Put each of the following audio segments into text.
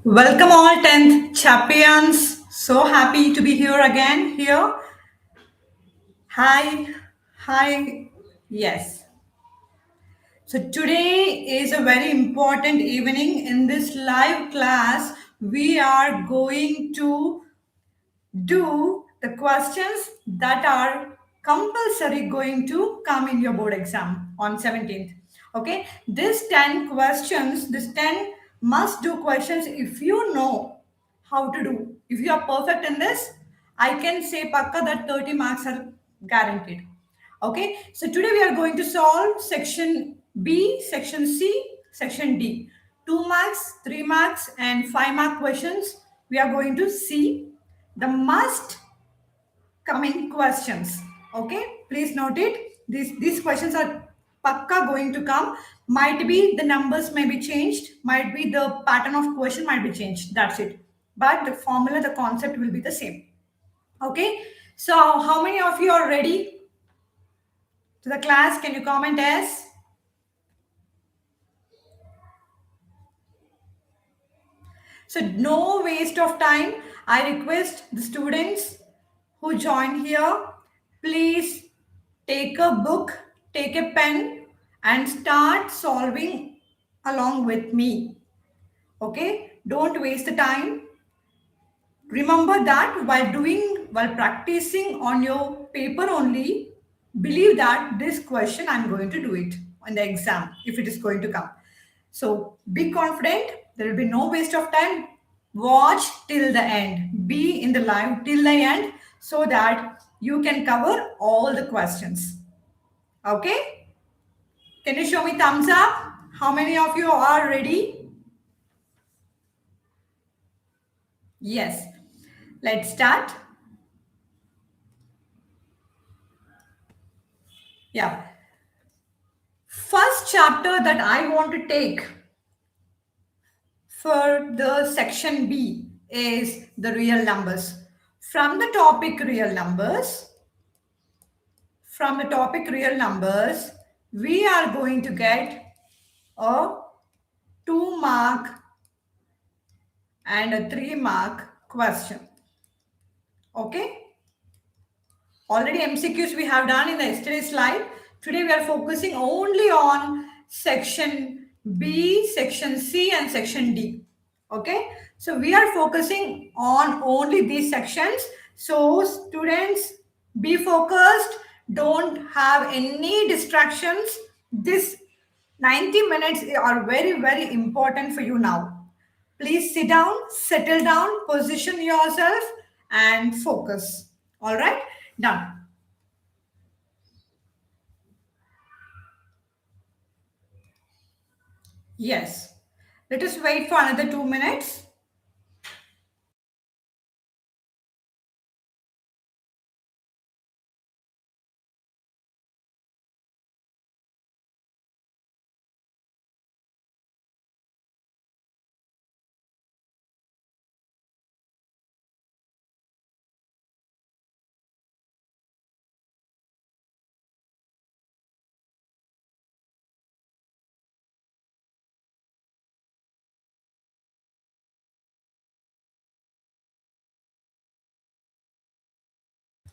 Welcome all 10th champions. So happy to be here again here. Hi. Hi. Yes. So today is a very important evening. In this live class, we are going to do the questions that are compulsory going to come in your board exam on 17th. Okay, this 10 questions, this 10 must do questions. If you know how to do, if you are perfect in this, I can say pakka that 30 marks are guaranteed. Okay, so today we are going to solve section B, section C, section D. 2 marks, 3 marks, and 5 mark questions. We are going to see the must coming questions. Okay, please note it. These questions are pakka going to come. Might be the numbers may be changed, might be the pattern of question might be changed. That's it. But the formula, the concept will be the same. Okay, so how many of you are ready to the class? Can you comment as? So no waste of time. I request the students who join here, please take a book, take a pen and start solving along with me. Okay? Don't waste the time. Remember that while practicing on your paper only, believe that this question I'm going to do it on the exam if it is going to come. So be confident. There will be no waste of time. Watch till the end. Be in the live till the end so that you can cover all the questions. Okay? Can you show me thumbs up? How many of you are ready? Yes. Let's start. Yeah. First chapter that I want to take for the section B is the real numbers. From the topic real numbers, we are going to get a 2 mark and a 3 mark question. Okay? Already MCQs we have done in the yesterday's slide. Today we are focusing only on section B, section C and section D. Okay, so we are focusing on only these sections. So students, be focused, don't have any distractions. This 90 minutes are very important for you now. Please sit down, settle down, position yourself and focus. All right, done. Yes. Let us wait for another 2 minutes.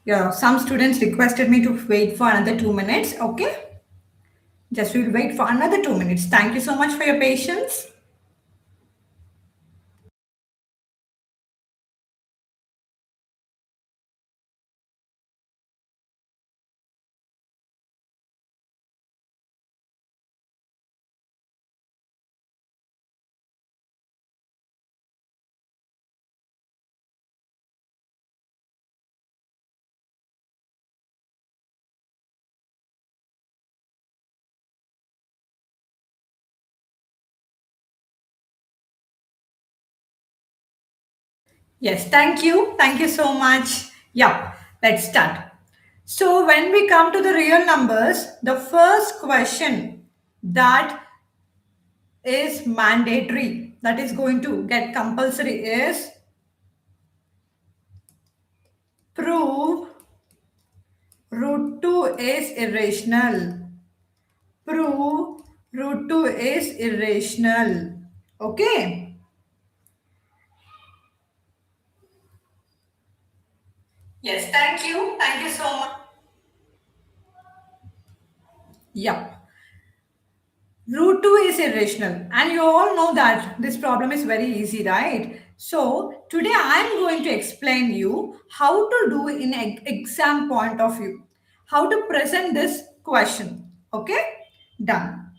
Yeah, some students requested me to wait for another 2 minutes. Okay. Just we'll wait for another 2 minutes. Thank you so much for your patience. Yes, thank you. Thank you so much. Yeah, let's start. So when we come to the real numbers, the first question that is mandatory, that is going to get compulsory is prove root 2 is irrational. Prove root 2 is irrational. Okay. Yes, thank you. Thank you so much. Yeah. Root 2 is irrational. And you all know that this problem is very easy, right? So today I am going to explain you how to do in exam point of view. How to present this question. Okay? Done.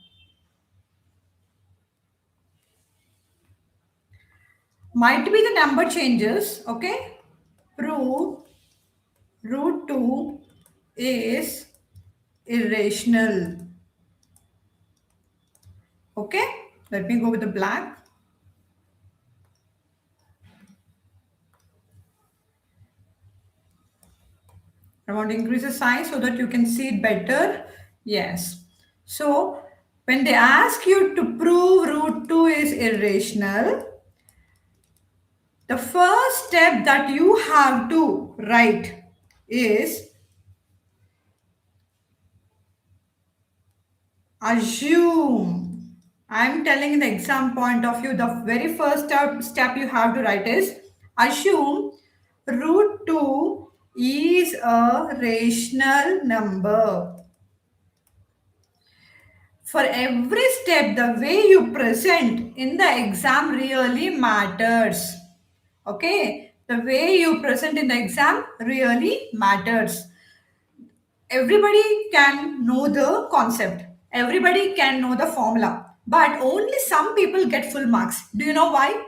Might be the number changes. Okay? Prove root 2 is irrational. Okay? Let me go with the black. I want to increase the size so that you can see it better. Yes. So when they ask you to prove root 2 is irrational, the first step that you have to write is assume. I'm telling in the exam point of view, the very first step you have to write is assume root 2 is a rational number. For every step, the way you present in the exam really matters. Okay, the way you present in the exam really matters. Everybody can know the concept, everybody can know the formula, but only some people get full marks. Do you know why?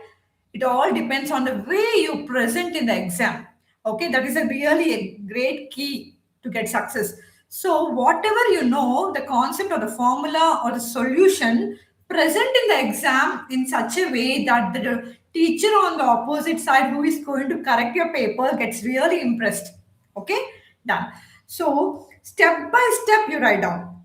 It all depends on the way you present in the exam. Okay, that is a really a great key to get success. So whatever you know, the concept or the formula or the solution, present in the exam in such a way that the teacher on the opposite side who is going to correct your paper gets really impressed. Okay, done. So step by step you write down.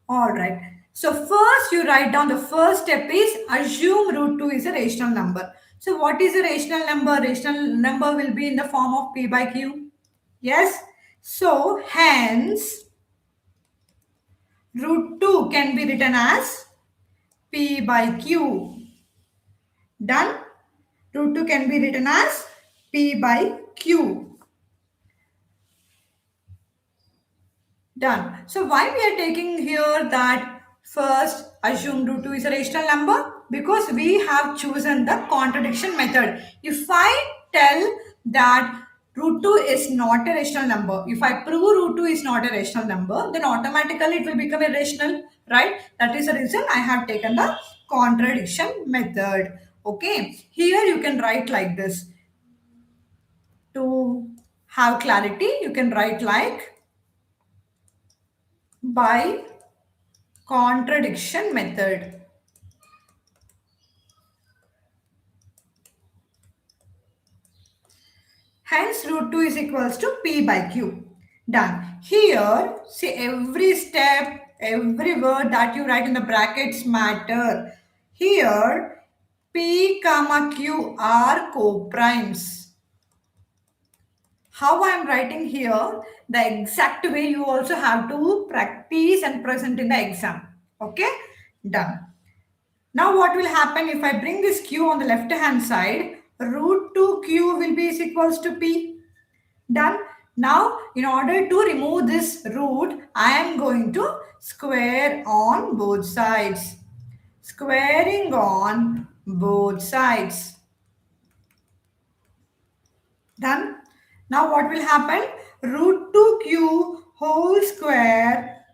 All right. So first you write down, the first step is assume root 2 is a rational number. So what is a rational number? Rational number will be in the form of p by q. Yes. So hence root 2 can be written as p by q. Done. Root 2 can be written as p by q. Done. So why we are taking here that first assume root 2 is a rational number? Because we have chosen the contradiction method. If I tell that root 2 is not a rational number, if I prove root 2 is not a rational number, then automatically it will become irrational, right? That is the reason I have taken the contradiction method. Okay. Here you can write like this. To have clarity, you can write like by contradiction method. Hence root 2 is equals to p by q. Done. Here, see every step, every word that you write in the brackets matter. Here, p comma q are co-primes. How I am writing here, the exact way you also have to practice and present in the exam. Okay? Done. Now what will happen if I bring this q on the left hand side? Root 2q will be is equals to p. Done. Now in order to remove this root, I am going to square on both sides. Squaring on both sides. Done. Now what will happen? Root 2q whole square,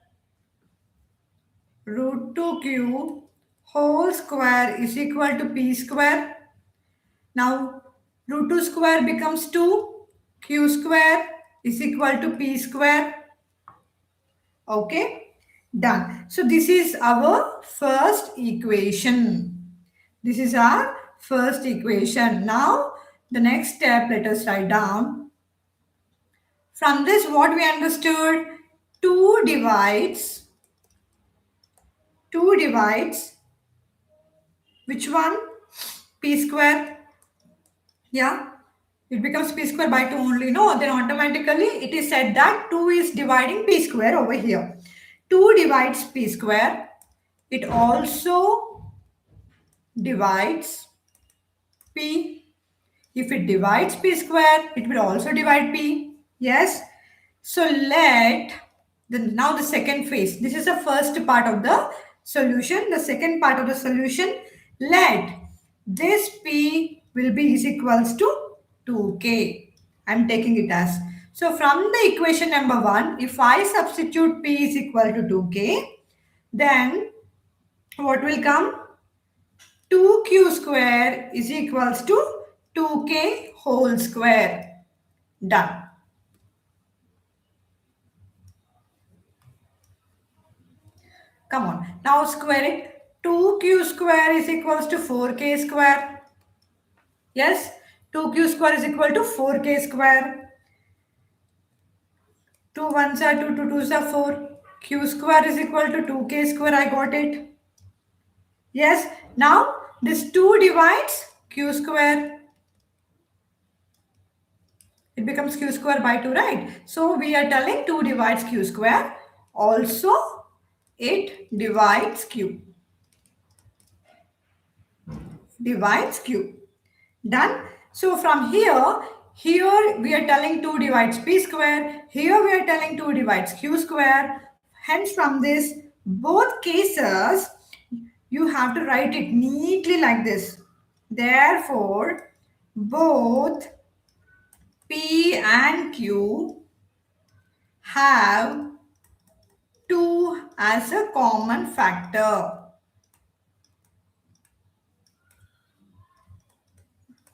root 2q whole square is equal to p square. Now root 2 square becomes 2. Q square is equal to p square. Okay. Done. So this is our first equation. This is our first equation. Now the next step, let us write down. From this what we understood? 2 divides. 2 divides. Which one? P square. Yeah. It becomes p square by 2 only. No, then automatically it is said that 2 is dividing p square over here. 2 divides p square. It also divides p. If it divides p square, it will also divide p. Yes. So let now the second phase. This is the first part of the solution. The second part of the solution. Let this P will be is equals to 2K. I'm taking it as. So from the equation number 1, if I substitute P is equal to 2K, then what will come? 2Q square is equals to 2K whole square. Done. Come on. Now square it. 2Q square is equals to 4K square. Yes. 2Q square is equal to 4K square. 2 ones are 2, 2 twos are 4. Q square is equal to 2K square. I got it. Yes. Now this 2 divides Q square. It becomes Q square by 2, right? So we are telling 2 divides Q square. Also, it divides Q. Divides Q. Done. So from here we are telling 2 divides P square. Here we are telling 2 divides Q square. Hence from this, both cases, you have to write it neatly like this. Therefore, both P and Q have 2 as a common factor.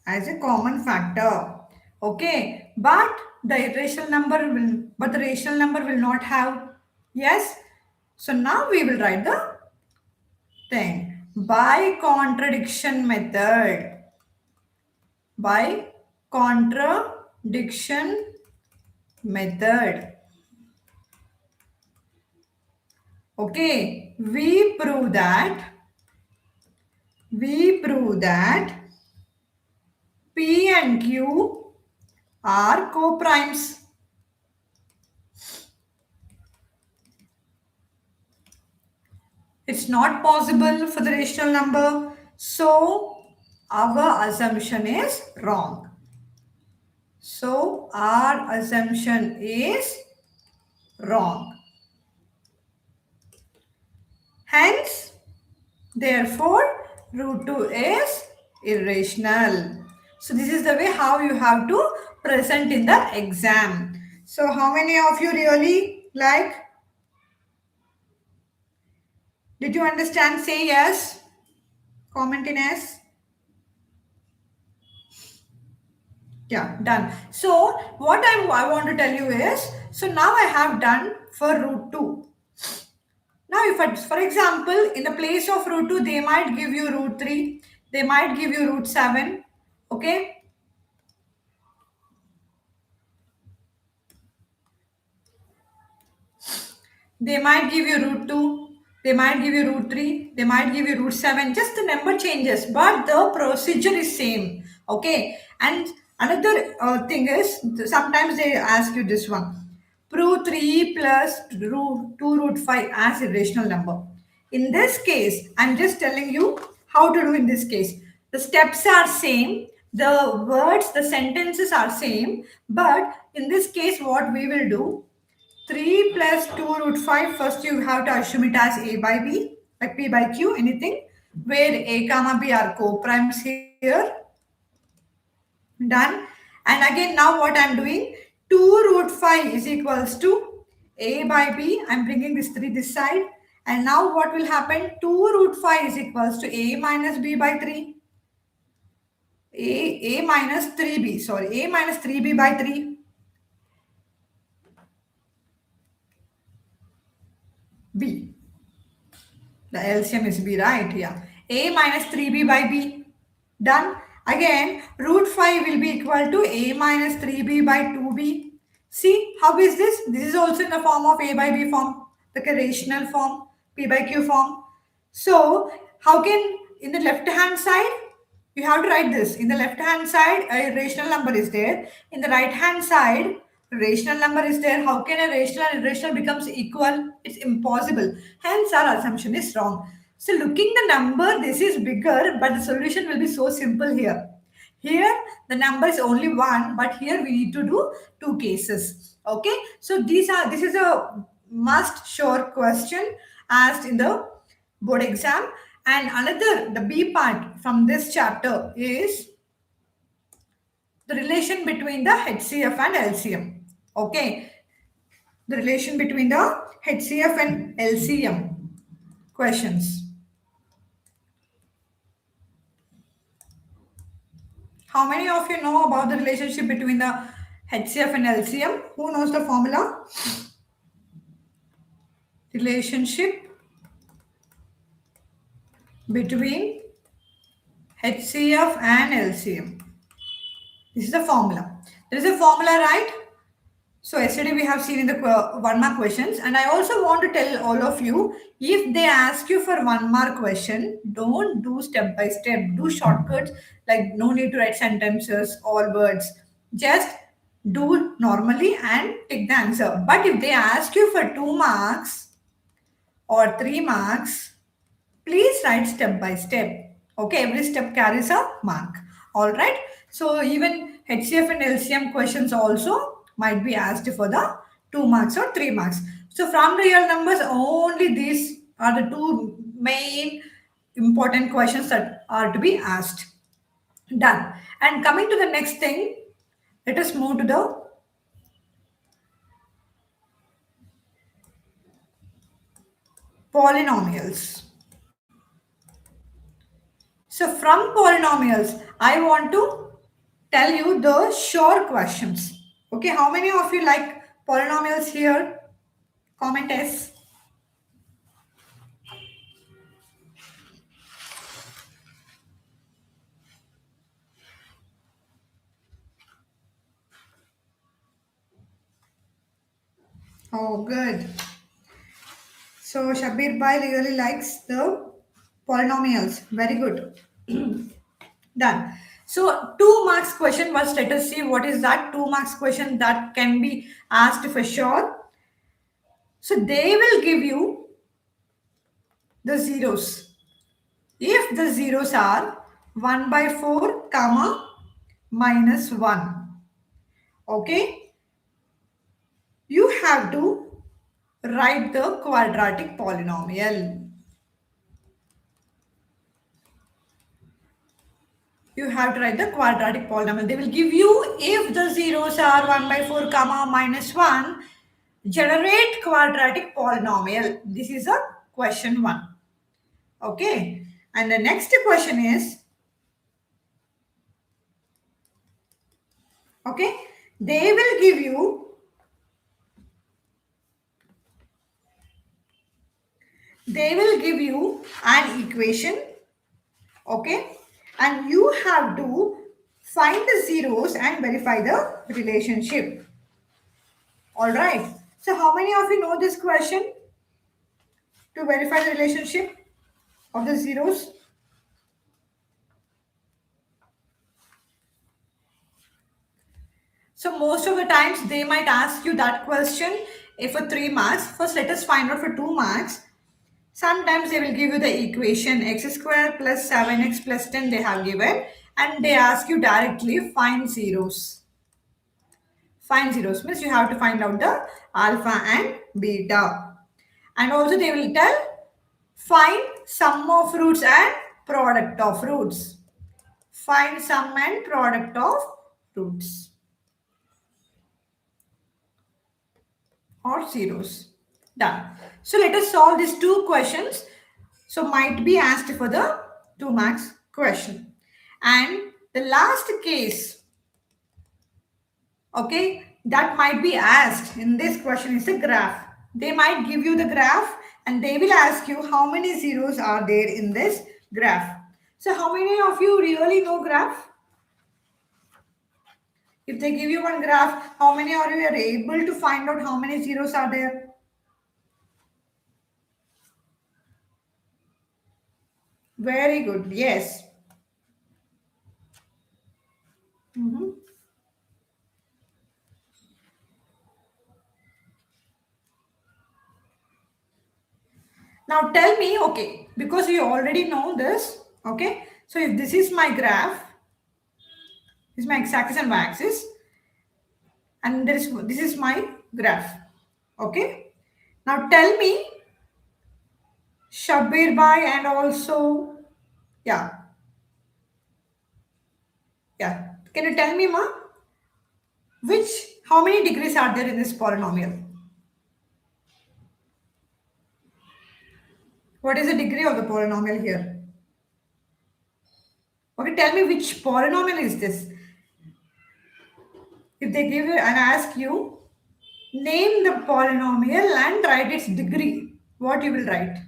As a common factor. Okay, but the rational number will not have. Yes. So now we will write the thing by contradiction method. By contradiction method. Okay, we prove that P and Q are co-primes. It's not possible for the rational number. So our assumption is wrong. So our assumption is wrong. Hence, therefore, root 2 is irrational. So this is the way how you have to present in the exam. So how many of you really like? Did you understand? Say yes. Comment in yes. Yeah, done. So what I want to tell you is, so now I have done for root 2. Now if for example, in the place of root 2, they might give you root 3. They might give you root 7. Okay. They might give you root 2. They might give you root 3. They might give you root 7. Just the number changes, but the procedure is same. Okay. And another thing is, sometimes they ask you this one. Prove 3 plus root 2 root 5 as a rational number. In this case, I'm just telling you how to do in this case. The steps are same. The words, the sentences are same. But in this case, what we will do, 3 plus 2 root 5, first you have to assume it as a by b, like p by q, anything, where a comma b are co-primes here. Done. And again, now what I'm doing, 2 root 5 is equals to a by b. I'm bringing this 3 this side. And now what will happen? 2 root 5 is equals to a minus b by 3. A minus 3b, sorry, a minus 3b by 3. B. The LCM is B, right? Yeah. A minus 3B by B. Done. Again, root 5 will be equal to A minus 3B by 2B. See, how is this? This is also in the form of A by B form, like a rational form, P by Q form. So, how can, in the left hand side, you have to write this. In the left hand side, a rational number is there. In the right hand side, rational number is there. How can a rational and irrational becomes equal? It's impossible. Hence, our assumption is wrong. So, looking the number, this is bigger, but the solution will be so simple here. Here the number is only one, but here we need to do two cases. Okay, so this is a must sure question asked in the board exam. And another, the B part from this chapter is the relation between the HCF and LCM. Okay, the relation between the HCF and LCM questions. How many of you know about the relationship between the HCF and LCM? Who knows the formula? Relationship between HCF and LCM. This is the formula. There is a formula, right? So yesterday we have seen in the 1 mark questions, and I also want to tell all of you, if they ask you for 1 mark question, don't do step by step. Do shortcuts, like no need to write sentences or words. Just do normally and take the answer. But if they ask you for 2 marks or 3 marks, please write step by step. Okay, every step carries a mark. All right. So even HCF and LCM questions also might be asked for the 2 marks or 3 marks. So from real numbers, only these are the two main important questions that are to be asked. Done. And coming to the next thing, let us move to the polynomials. So from polynomials, I want to tell you the sure questions. Okay, how many of you like polynomials here? Comment S. Oh, good. So Shabir Bhai really likes the polynomials. Very good. Done. So 2 marks question was, let us see what is that 2 marks question that can be asked for sure. So they will give you the zeros. If the zeros are 1 by 4 comma minus 1, okay, you have to write the quadratic polynomial. You have to write the quadratic polynomial. They will give you, if the zeros are 1 by 4 comma minus 1, generate quadratic polynomial. This is a question 1. Okay, and the next question is, okay, they will give you an equation, okay, and you have to find the zeros and verify the relationship. All right, so how many of you know this question to verify the relationship of the zeros? So most of the times they might ask you that question if for 3 marks. First, let us find out for 2 marks. Sometimes they will give you the equation x square plus 7x plus 10 they have given, and they ask you directly find zeros. Find zeros means you have to find out the alpha and beta. And also they will tell find sum of roots and product of roots. Find sum and product of roots or zeros. Done. So let us solve these two questions. So might be asked for the 2 marks question. And the last case, okay, that might be asked in this question is the graph. They might give you the graph and they will ask you how many zeros are there in this graph. So how many of you really know graph? If they give you one graph, how many are you able to find out how many zeros are there? Very good. Yes. Mhm. Now tell me, okay, because you already know this, okay. So if this is my graph, This is my x-axis and y-axis, and this is my graph. Okay. Now tell me, Shabir Bhai, and also, yeah, yeah. Can you tell me, ma, which, how many degrees are there in this polynomial? What is the degree of the polynomial here? Okay, tell me which polynomial is this? If they give you and ask you, name the polynomial and write its degree, what you will write?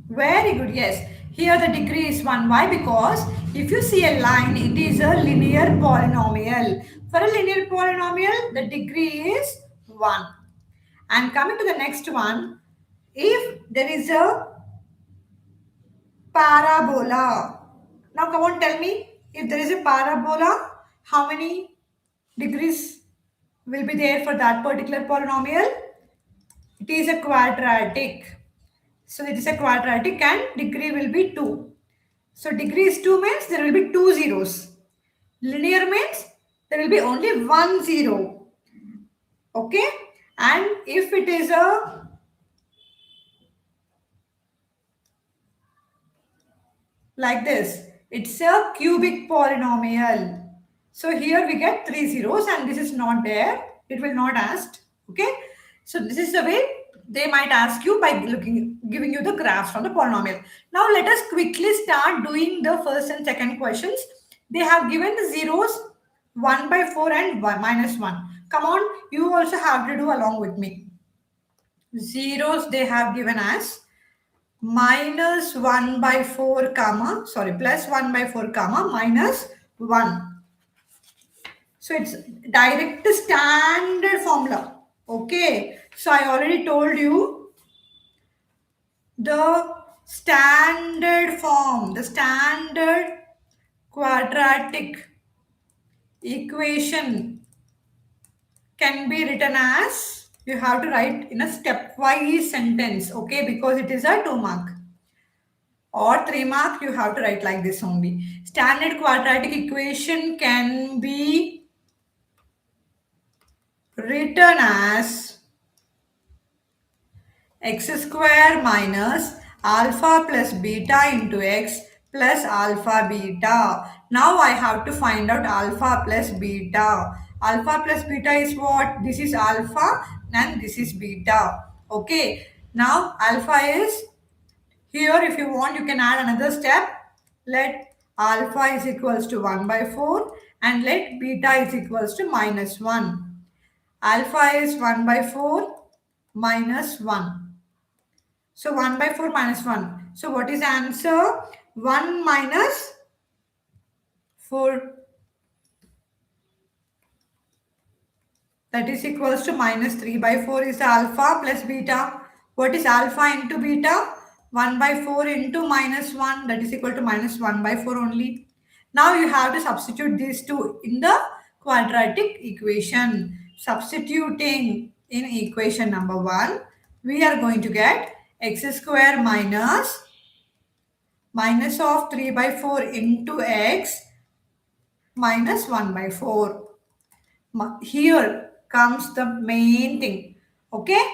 Very good, yes. Here the degree is 1. Why? Because if you see a line, it is a linear polynomial. For a linear polynomial, the degree is 1. And coming to the next one, if there is a parabola. Now come on, tell me, if there is a parabola, how many degrees will be there for that particular polynomial? It is a quadratic. So it is a quadratic and degree will be 2. So degree is 2 means there will be 2 zeros. Linear means there will be only 1 zero. Okay. And if it is a like this, it's a cubic polynomial. So here we get 3 zeros and this is not there. It will not ask. Okay. So this is the way they might ask you by giving you the graphs from the polynomial. Now let us quickly start doing the first and second questions. They have given the zeros 1 by 4 and minus 1. Come on, you also have to do along with me. Zeros they have given as minus 1 by 4 comma, sorry, plus 1 by 4 comma minus 1. So it's direct standard formula. Okay. So I already told you the standard form, the standard quadratic equation can be written as, you have to write in a stepwise sentence. Okay. Because it is a 2 mark. Or 3 mark, you have to write like this only. Standard quadratic equation can be written as x square minus alpha plus beta into x plus alpha beta. Now I have to find out alpha plus beta. Alpha plus beta is what? This is alpha and this is beta. Okay. Now alpha is here. If you want, you can add another step. Let alpha is equals to 1 by 4 and let beta is equals to minus 1. Alpha is 1 by 4 minus 1. So 1 by 4 minus 1. So what is the answer? 1 minus 4. That is equals to minus 3 by 4 is the alpha plus beta. What is alpha into beta? 1 by 4 into minus 1, that is equal to minus 1 by 4 only. Now you have to substitute these two in the quadratic equation. Substituting in equation number 1, we are going to get x square minus of 3 by 4 into x minus 1 by 4. Here comes the main thing. Okay.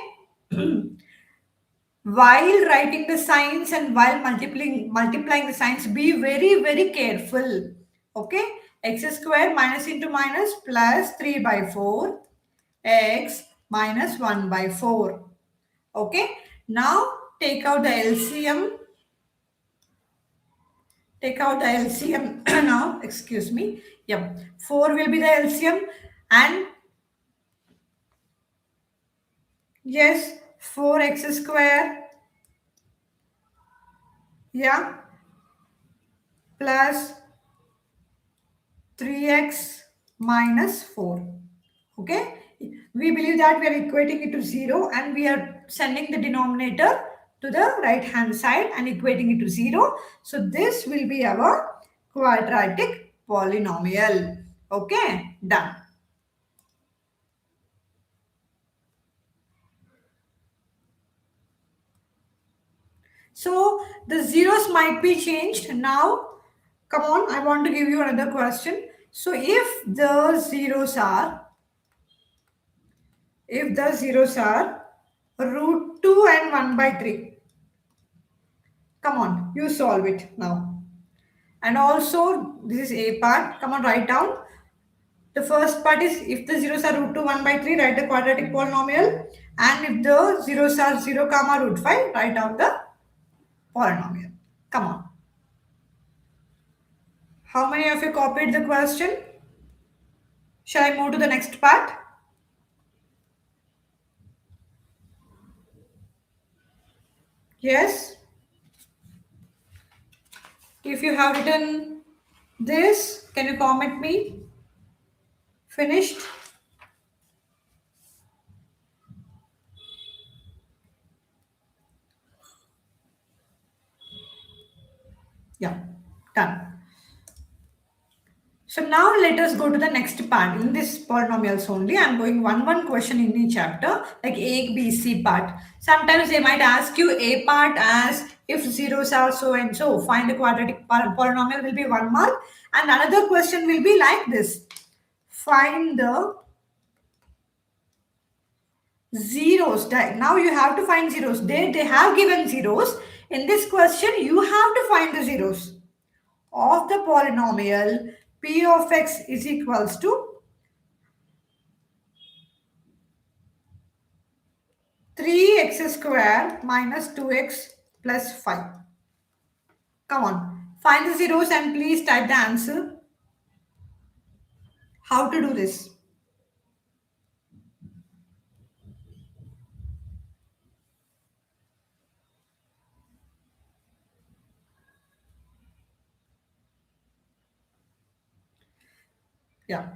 While writing the signs and while multiplying the signs, be very careful. Okay. X square minus into minus plus 3 by 4 x minus 1 by 4. Okay. Now take out the LCM. Take out the LCM now. Excuse me. Yep. 4 will be the LCM and yes, 4x square, yeah, plus 3x minus 4. Okay. We believe that we are equating it to 0 and we are sending the denominator to the right hand side and equating it to 0. So this will be our quadratic polynomial. Okay. Done. So the zeros might be changed. Now, come on, I want to give you another question. So if the zeros are root 2 and 1 by 3, come on, you solve it now. And also, this is A part. Come on, write down. The first part is if the zeros are root 2 1 by 3, write the quadratic polynomial. And if the zeros are 0 comma root 5, write down the polynomial. Come on. How many of you copied the question? Shall I move to the next part? Yes. If you have written this, can you comment me? Finished? Yeah, done. So now let us go to the next part. In this polynomials only, I'm going one question in each chapter, like A, B, C part. Sometimes they might ask you A part as if zeros are so and so, find the quadratic polynomial will be 1 mark. And another question will be like this. Find the zeros. Now you have to find zeros. They have given zeros. In this question, you have to find the zeros of the polynomial p of x is equals to 3x square minus 2x plus 5. Come on, find the zeros and please type the answer. How to do this? Yeah.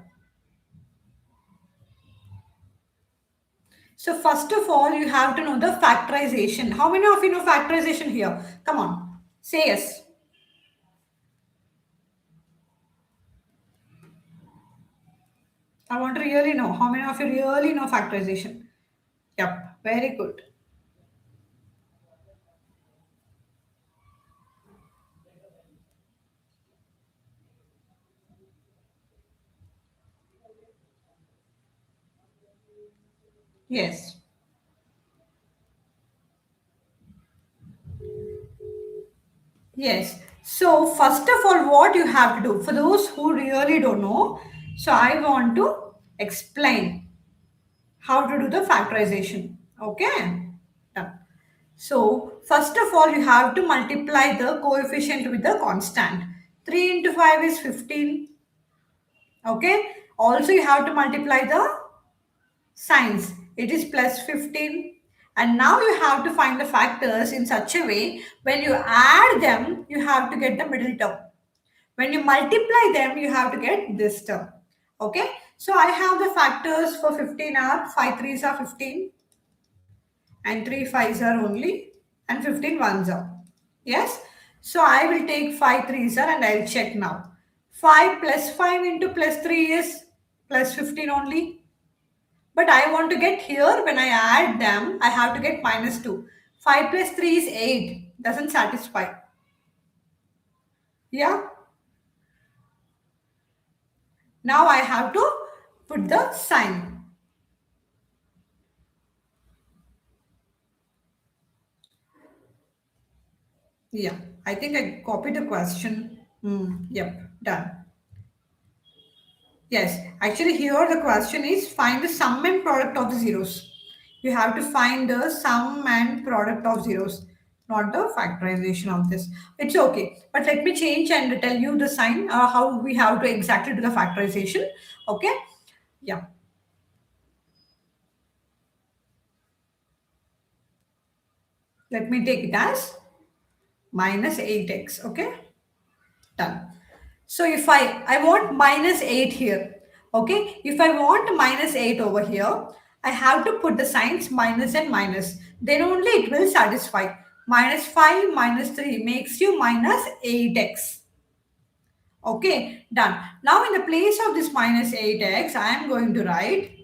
So first of all, you have to know the factorization. How many of you know factorization here? Come on, say yes. I want to really know how many of you really know factorization. Yep, very good. Yes. Yes. So first of all, what you have to do for those who really don't know, so I want to explain how to do the factorization. Okay. Done. So first of all, you have to multiply the coefficient with the constant. 3 into 5 is 15. Okay. Also, you have to multiply the signs. It is plus 15. And now you have to find the factors in such a way when you add them, you have to get the middle term. When you multiply them, you have to get this term. Okay. So I have the factors for 15 are 5 threes are 15 and 3 fives are only and 15 ones are. Yes. So I will take 5 threes are and I'll check now. 5 plus 5 into plus 3 is plus 15 only. But I want to get here, when I add them, I have to get minus 2. 5 plus 3 is 8. Doesn't satisfy. Yeah. Now I have to put the sign. Yeah. I think I copied the question. Yep. Done. Yes. Actually, here the question is find the sum and product of the zeros. You have to find the sum and product of zeros, not the factorization of this. It's okay. But let me change and tell you the sign, how we have to exactly do the factorization. Okay. Yeah. Let me take it as minus 8x. Okay. Done. So if I want minus 8 here, okay, if I want minus 8 over here, I have to put the signs minus and minus. Then only it will satisfy. Minus 5 minus 3 makes you minus 8x. Okay, done. Now in the place of this minus 8x, I am going to write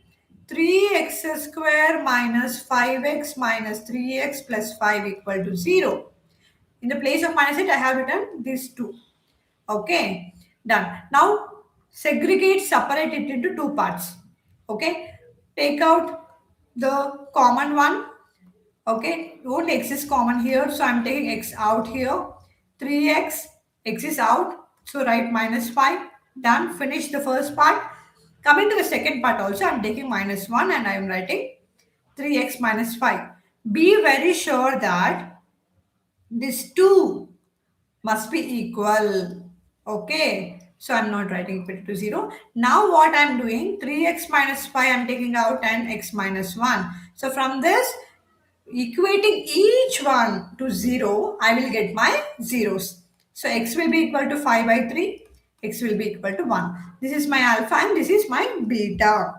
3x square minus 5x minus 3x plus 5 equal to 0. In the place of minus 8, I have written these two. Okay, done. Now segregate, separate it into two parts. Okay, take out the common one. Okay, don't x is common here, so I'm taking x out here. 3x, x is out, so write minus 5. Done, finish the first part. Coming to the second part also, I'm taking minus 1 and I'm writing 3x minus 5. Be very sure that these two must be equal. Okay, so I'm not writing equal to 0. Now what I'm doing, 3x minus 5 I'm taking out and x minus 1. So from this, equating each one to 0, I will get my zeros. So x will be equal to 5 by 3, x will be equal to 1. This is my alpha and this is my beta.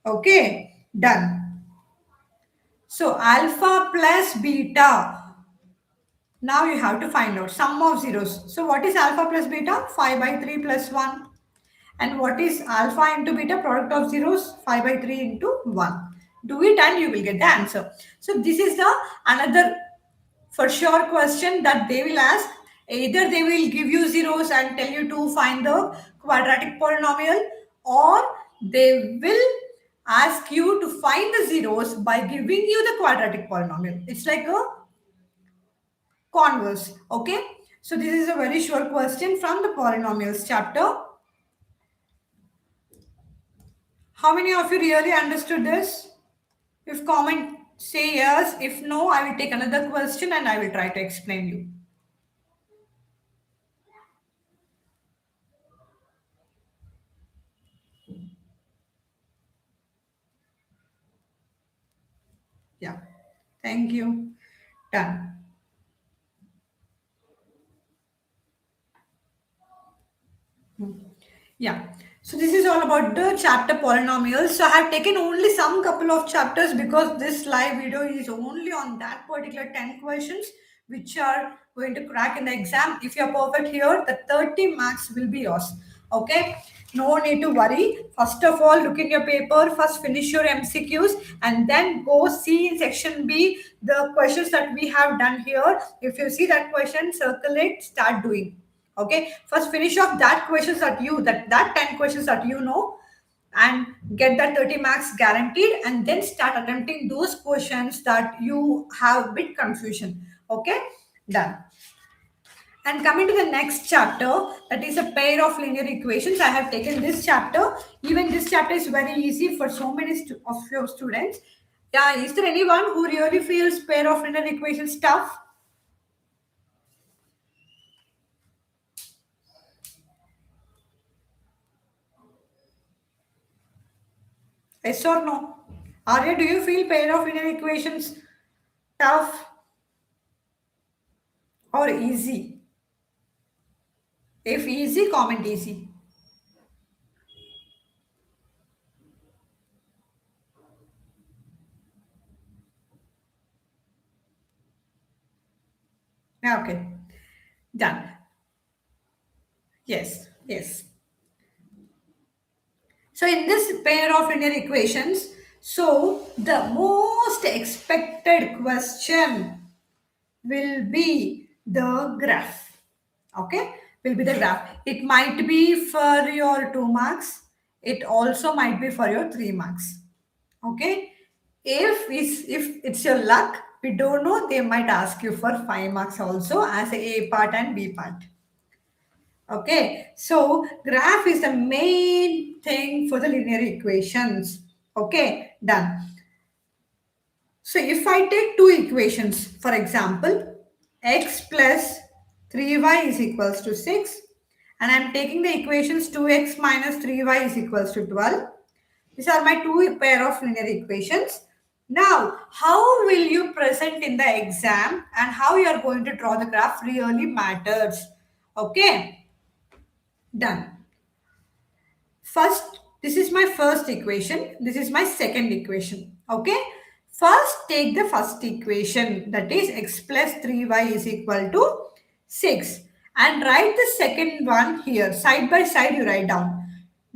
Okay, done. So alpha plus beta. Now you have to find out sum of zeros. So what is alpha plus beta? 5 by 3 plus 1. And what is alpha into beta? Product of zeros, 5 by 3 into 1. Do it and you will get the answer. So this is the another for sure question that they will ask. Either they will give you zeros and tell you to find the quadratic polynomial, or they will ask you to find the zeros by giving you the quadratic polynomial. It's like a converse. Okay, so this is a very sure question from the polynomials chapter. How many of you really understood this? If comment, say yes. If no, I will take another question and I will try to explain you. Yeah, thank you. Done. Yeah. So this is all about the chapter polynomials. So I have taken only some couple of chapters because this live video is only on that particular 10 questions which are going to crack in the exam. If you're perfect here, the 30 marks will be yours. Okay. No need to worry. First of all, look in your paper. First, finish your MCQs and then go see in section B the questions that we have done here. If you see that question, circle it, start doing. Okay, first finish off that questions that you that 10 questions that you know and get that 30 marks guaranteed, and then start attempting those questions that you have a bit confusion. Okay, done. And coming to the next chapter, that is a pair of linear equations. I have taken this chapter. Even this chapter is very easy for so many of your students. Yeah, is there anyone who really feels pair of linear equations tough? Yes or no? Arya, do you feel pair of linear equations tough or easy? If easy, comment easy. Yeah, okay, done. Yes, yes. So in this pair of linear equations, so the most expected question will be the graph. Okay, will be the graph. It might be for your 2 marks. It also might be for your 3 marks. Okay, if it's your luck, we don't know, they might ask you for 5 marks also as a part and B part. Okay, so graph is the main thing for the linear equations. Okay, done. So if I take two equations, for example, x plus 3y is equals to 6, and I'm taking the equations 2x minus 3y is equals to 12. These are my two pair of linear equations. Now, how will you present in the exam and how you are going to draw the graph really matters. Okay, done. First, this is my first equation. This is my second equation. Okay. First, take the first equation, that is x plus 3y is equal to 6. And write the second one here. Side by side you write down.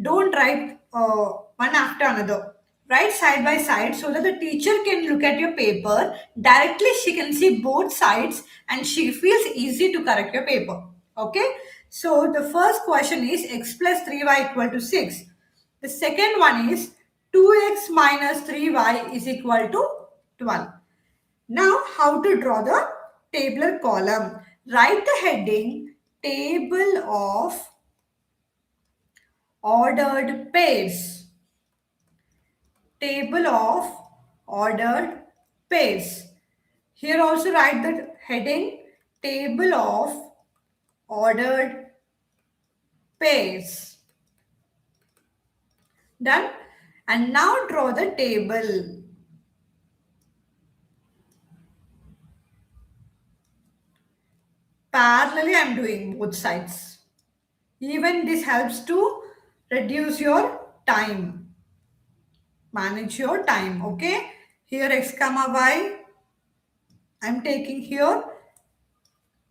Don't write one after another. Write side by side so that the teacher can look at your paper directly. She can see both sides and she feels easy to correct your paper. Okay, so the first question is x plus 3y equal to 6. The second one is 2x minus 3y is equal to 12. Now, how to draw the tabular column? Write the heading table of ordered pairs. Table of ordered pairs. Here also write the heading table of ordered pairs. Done. And now draw the table. Parallelly I am doing both sides. Even this helps to reduce your time. Manage your time. Okay. Here x comma y. I am taking here.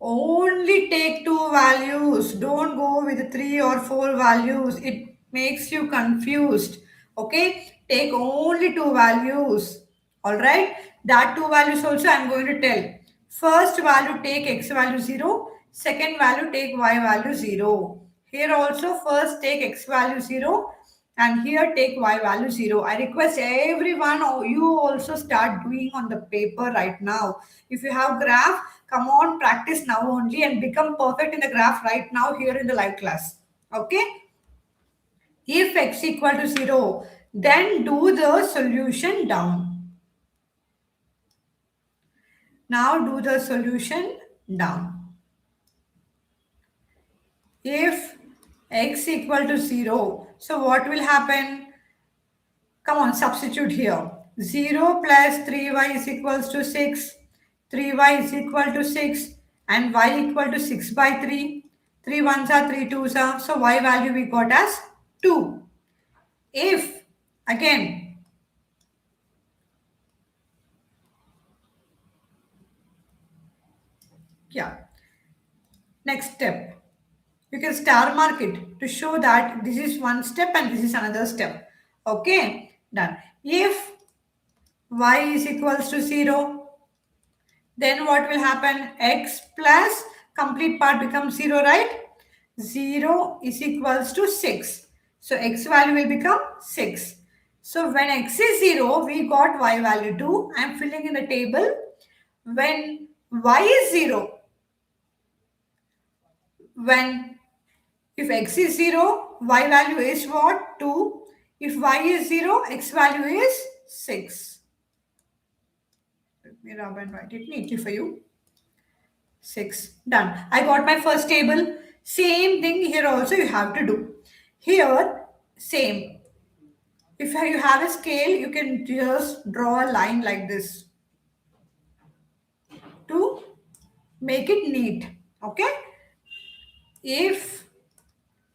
Only take two values. Don't go with three or four values. It makes you confused. Okay. Take only two values. Alright. That two values also I am going to tell. First value take x value 0. Second value take y value 0. Here also first take x value 0 and here take y value 0. I request everyone or you also start doing on the paper right now. If you have graph, come on, practice now only and become perfect in the graph right now here in the live class. Okay. If x equal to 0, then do the solution down. Now do the solution down. If x equal to 0, so what will happen? Come on, substitute here. 0 plus 3y is equals to 6. 3y is equal to 6 and y equal to 6 by 3. 3 ones are 3 twos are. So y value we got as 2. If, again, yeah, next step. You can star mark it to show that this is one step and this is another step. Okay, done. If y is equals to 0, then what will happen? X plus complete part becomes 0, right? 0 is equals to 6. So x value will become 6. So when x is 0, we got y value 2. I am filling in the table. When y is 0, when if x is 0, y value is what? 2. If y is 0, x value is 6. Let me rub and write it neatly for you. 6. Done. I got my first table. Same thing here also you have to do. Here, same. If you have a scale, you can just draw a line like this to make it neat. Okay? If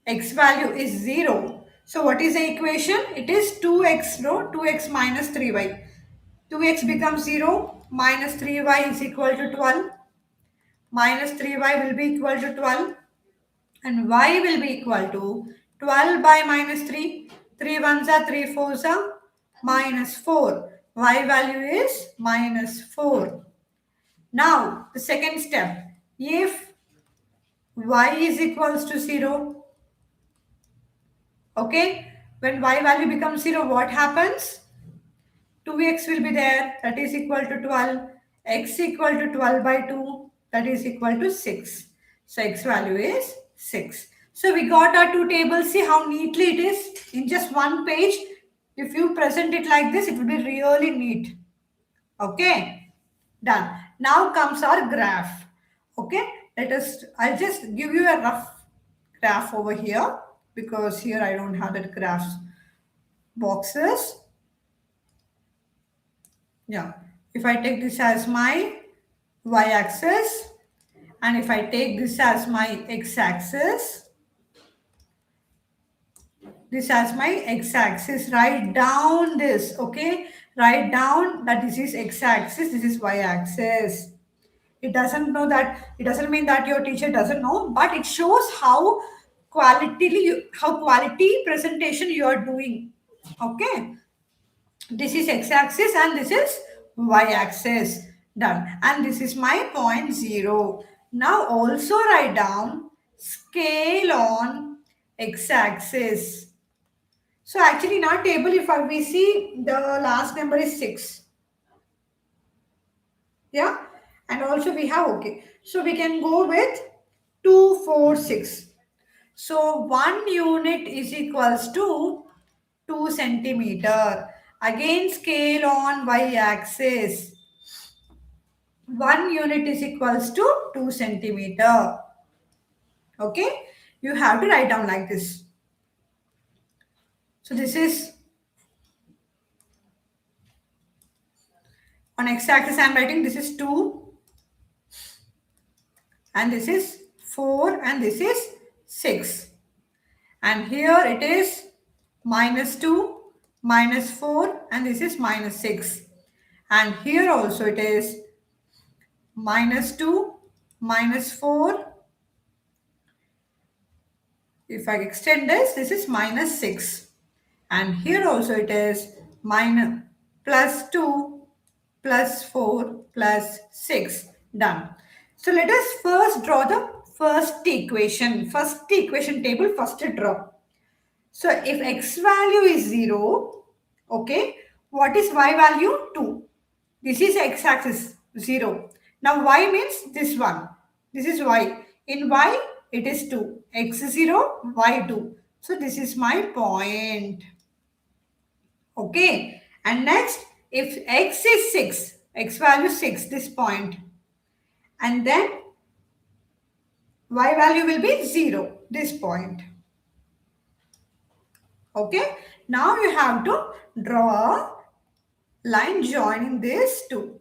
x value is 0, so what is the equation? It is 2x, no? 2x minus 3y. 2x becomes 0, minus 3y is equal to 12. Minus 3y will be equal to 12. And y will be equal to 12 by minus 3. 3 ones are 3 fours are minus 4. Y value is minus 4. Now, the second step. If y is equals to 0, okay, when y value becomes 0, what happens? 2x will be there, that is equal to 12. X equal to 12 by 2, that is equal to 6. So x value is 6. So we got our two tables. See how neatly it is in just one page. If you present it like this, it will be really neat. Okay, done. Now comes our graph. Okay, I'll just give you a rough graph over here because here I don't have that graphs boxes. Yeah, if I take this as my y-axis and if I take this as my x-axis, this as my x-axis, write down this, okay? Write down that this is x-axis, this is y-axis. It doesn't mean that your teacher doesn't know, but it shows how quality presentation you are doing. Okay. This is x-axis and this is y-axis. Done. And this is my point 0. Now also write down scale on x-axis. So actually in our table, if we see the last number is 6. Yeah. And also we have, okay. So we can go with 2, 4, 6. So 1 unit is equals to 2 centimeter. Again scale on y-axis. 1 unit is equals to 2 centimeter. Okay. You have to write down like this. So this is on x-axis I am writing this is 2 and this is 4 and this is 6. And here it is -2, -4 and this is -6. And here also it is -2, -4. If I extend this is -6. And here also it is +2, +4, +6. Done. So let us first draw the first equation. First equation table, first draw. So if x value is 0, okay, what is y value? 2. This is x-axis, 0. Now y means this one. This is y. In y, it is 2. x0, y2. So this is my point. Okay. And next, if x is 6, x value 6, this point. And then y value will be 0, this point. Okay. Now you have to draw a line joining these two.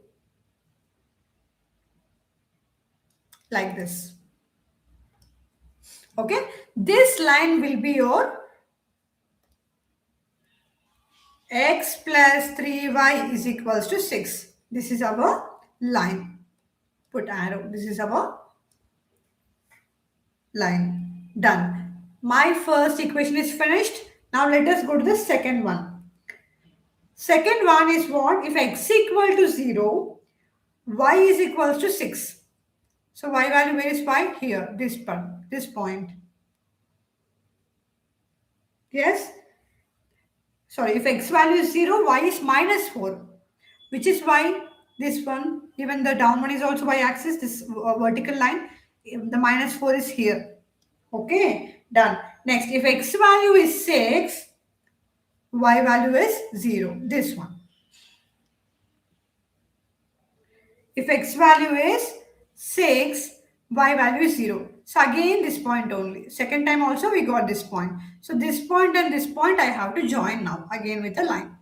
Like this. Okay. This line will be your x plus 3y is equals to 6. This is our line. Put arrow. This is our line. Done. My first equation is finished. Now let us go to the second one. Second one is what? If x equal to 0, y is equals to 6. So y value, where is y? Here, this point. Yes? Sorry, if x value is 0, y is -4. Which is why this one, even the down one is also y-axis, this vertical line, the -4 is here. Okay, done. Next, if x value is 6, y value is 0, this one. If x value is 6, y value is 0. So again this point only. Second time also we got this point. So this point and this point I have to join now again with a line.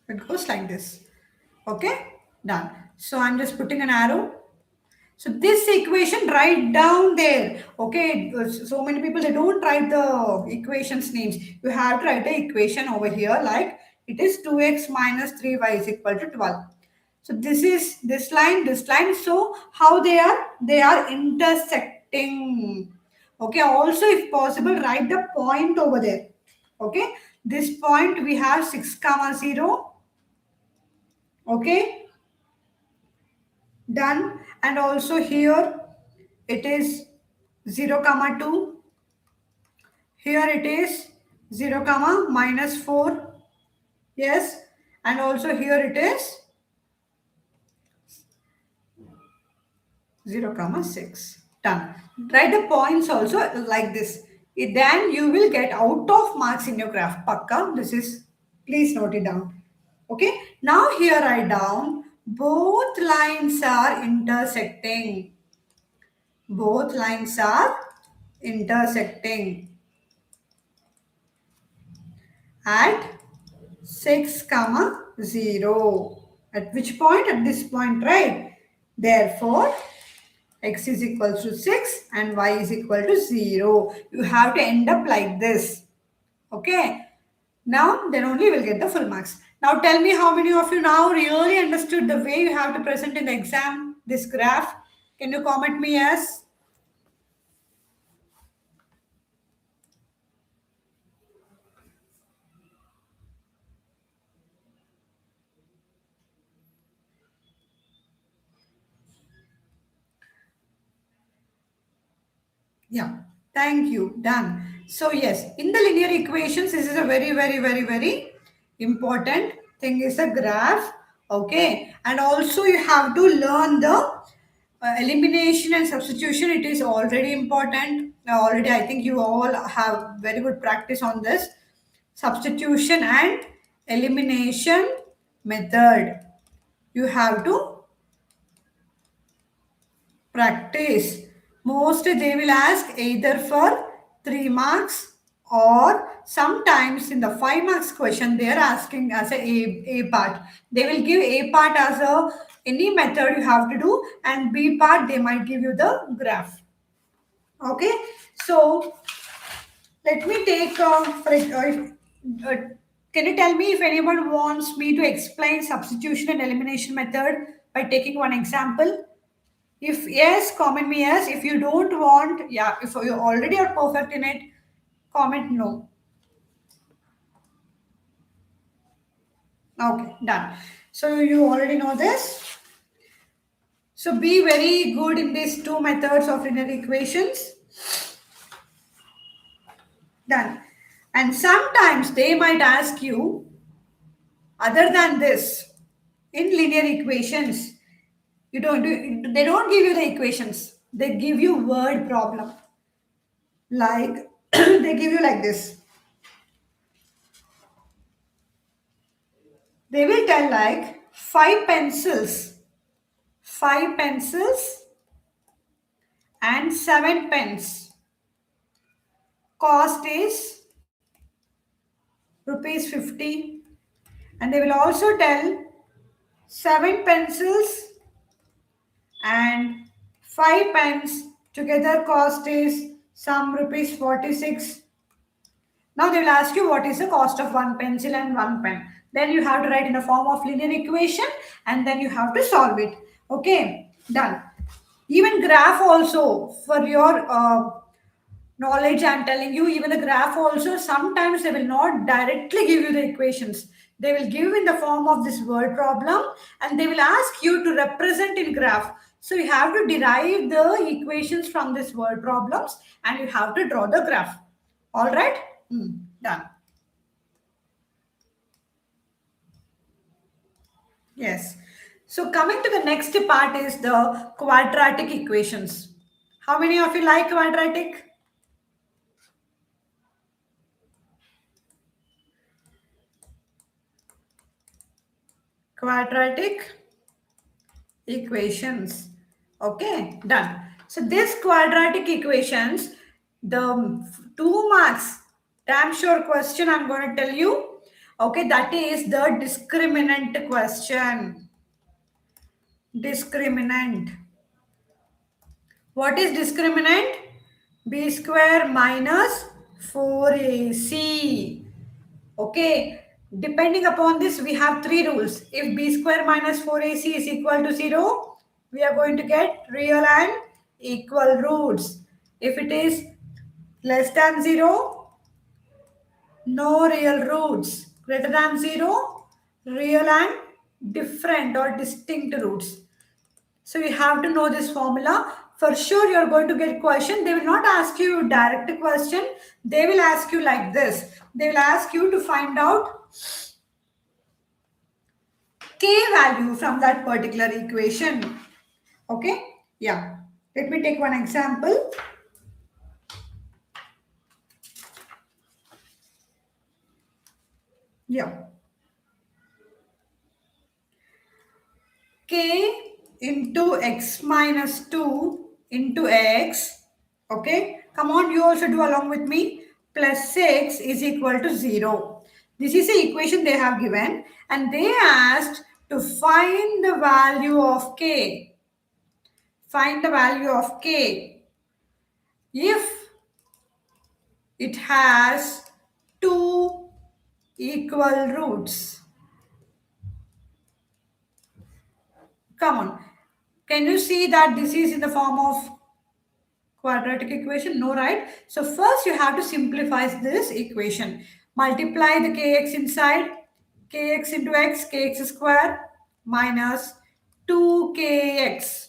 It goes like this. Okay, done. So I'm just putting an arrow. So this equation write down there. Okay, so many people they don't write the equations names. You have to write the equation over here like it is 2x minus 3y is equal to 12. So this is this line, this line. So how they are? They are intersecting. Okay, also if possible write the point over there. Okay, this point we have 6 comma 0. Okay, done. And also here it is 0 comma 2. Here it is 0 comma -4. Yes, and also here it is 0 comma 6. Done. Write the points also like this. Then you will get out of marks in your graph. Pakka. This is, please note it down. Okay. Now here write down both lines are intersecting. Both lines are intersecting at 6 comma 0. At which point? At this point, right? Therefore, x is equal to 6 and y is equal to 0. You have to end up like this. Okay. Now, then only you will get the full marks. Now, tell me how many of you now really understood the way you have to present in the exam this graph. Can you comment me yes? Yeah, thank you. Done. So, yes, in the linear equations, this is a very, very, very, very important thing is a graph. Okay. And also you have to learn the elimination and substitution. It is already important. Already, I think you all have very good practice on this. Substitution and elimination method. You have to practice. Most they will ask either for 3 marks or sometimes in the 5 marks question they are asking as a part. They will give A part as a any method you have to do and B part they might give you the graph. Okay. So let me take uh, can you tell me if anyone wants me to explain substitution and elimination method by taking one example? If yes, comment me yes. If you don't want, yeah, if you already are perfect in it, comment no. Okay, done. So you already know this. So be very good in these two methods of linear equations. Done. And sometimes they might ask you, other than this, in linear equations, they don't give you the equations. They give you word problem. Like they give you like this. They will tell like five pencils and 7 pence. Cost is rupees 50. And they will also tell 7 pencils and 5 pence together cost is some rupees 46. Now they will ask you what is the cost of one pencil and one pen. Then you have to write in a form of linear equation and then you have to solve it. Okay, done. Even graph also for your knowledge I'm telling you, even the graph also sometimes they will not directly give you the equations. They will give in the form of this word problem and they will ask you to represent in graph. So you have to derive the equations from this word problems and you have to draw the graph. All right. Done. Yes. So coming to the next part is the quadratic equations. How many of you like quadratic? Quadratic equations. Okay, done. So this quadratic equations, the 2 marks, damn sure question I'm going to tell you. Okay, that is the discriminant question. Discriminant. What is discriminant? B square minus 4AC. Okay, depending upon this, we have three rules. If b square minus 4ac is equal to 0, we are going to get real and equal roots. If it is less than 0, no real roots. Greater than 0, real and different or distinct roots. So you have to know this formula. For sure, you're going to get question. They will not ask you direct question. They will ask you like this. They will ask you to find out k value from that particular equation. Okay? Yeah. Let me take one example. Yeah. K into x minus 2 into x. Okay? Come on, you also do along with me. Plus 6 is equal to 0. This is the equation they have given and they asked to find the value of k. Find the value of k if it has two equal roots. Come on. Can you see that this is in the form of quadratic equation? No, right? So first you have to simplify this equation. Multiply the kx inside. Kx into x, kx square minus 2kx.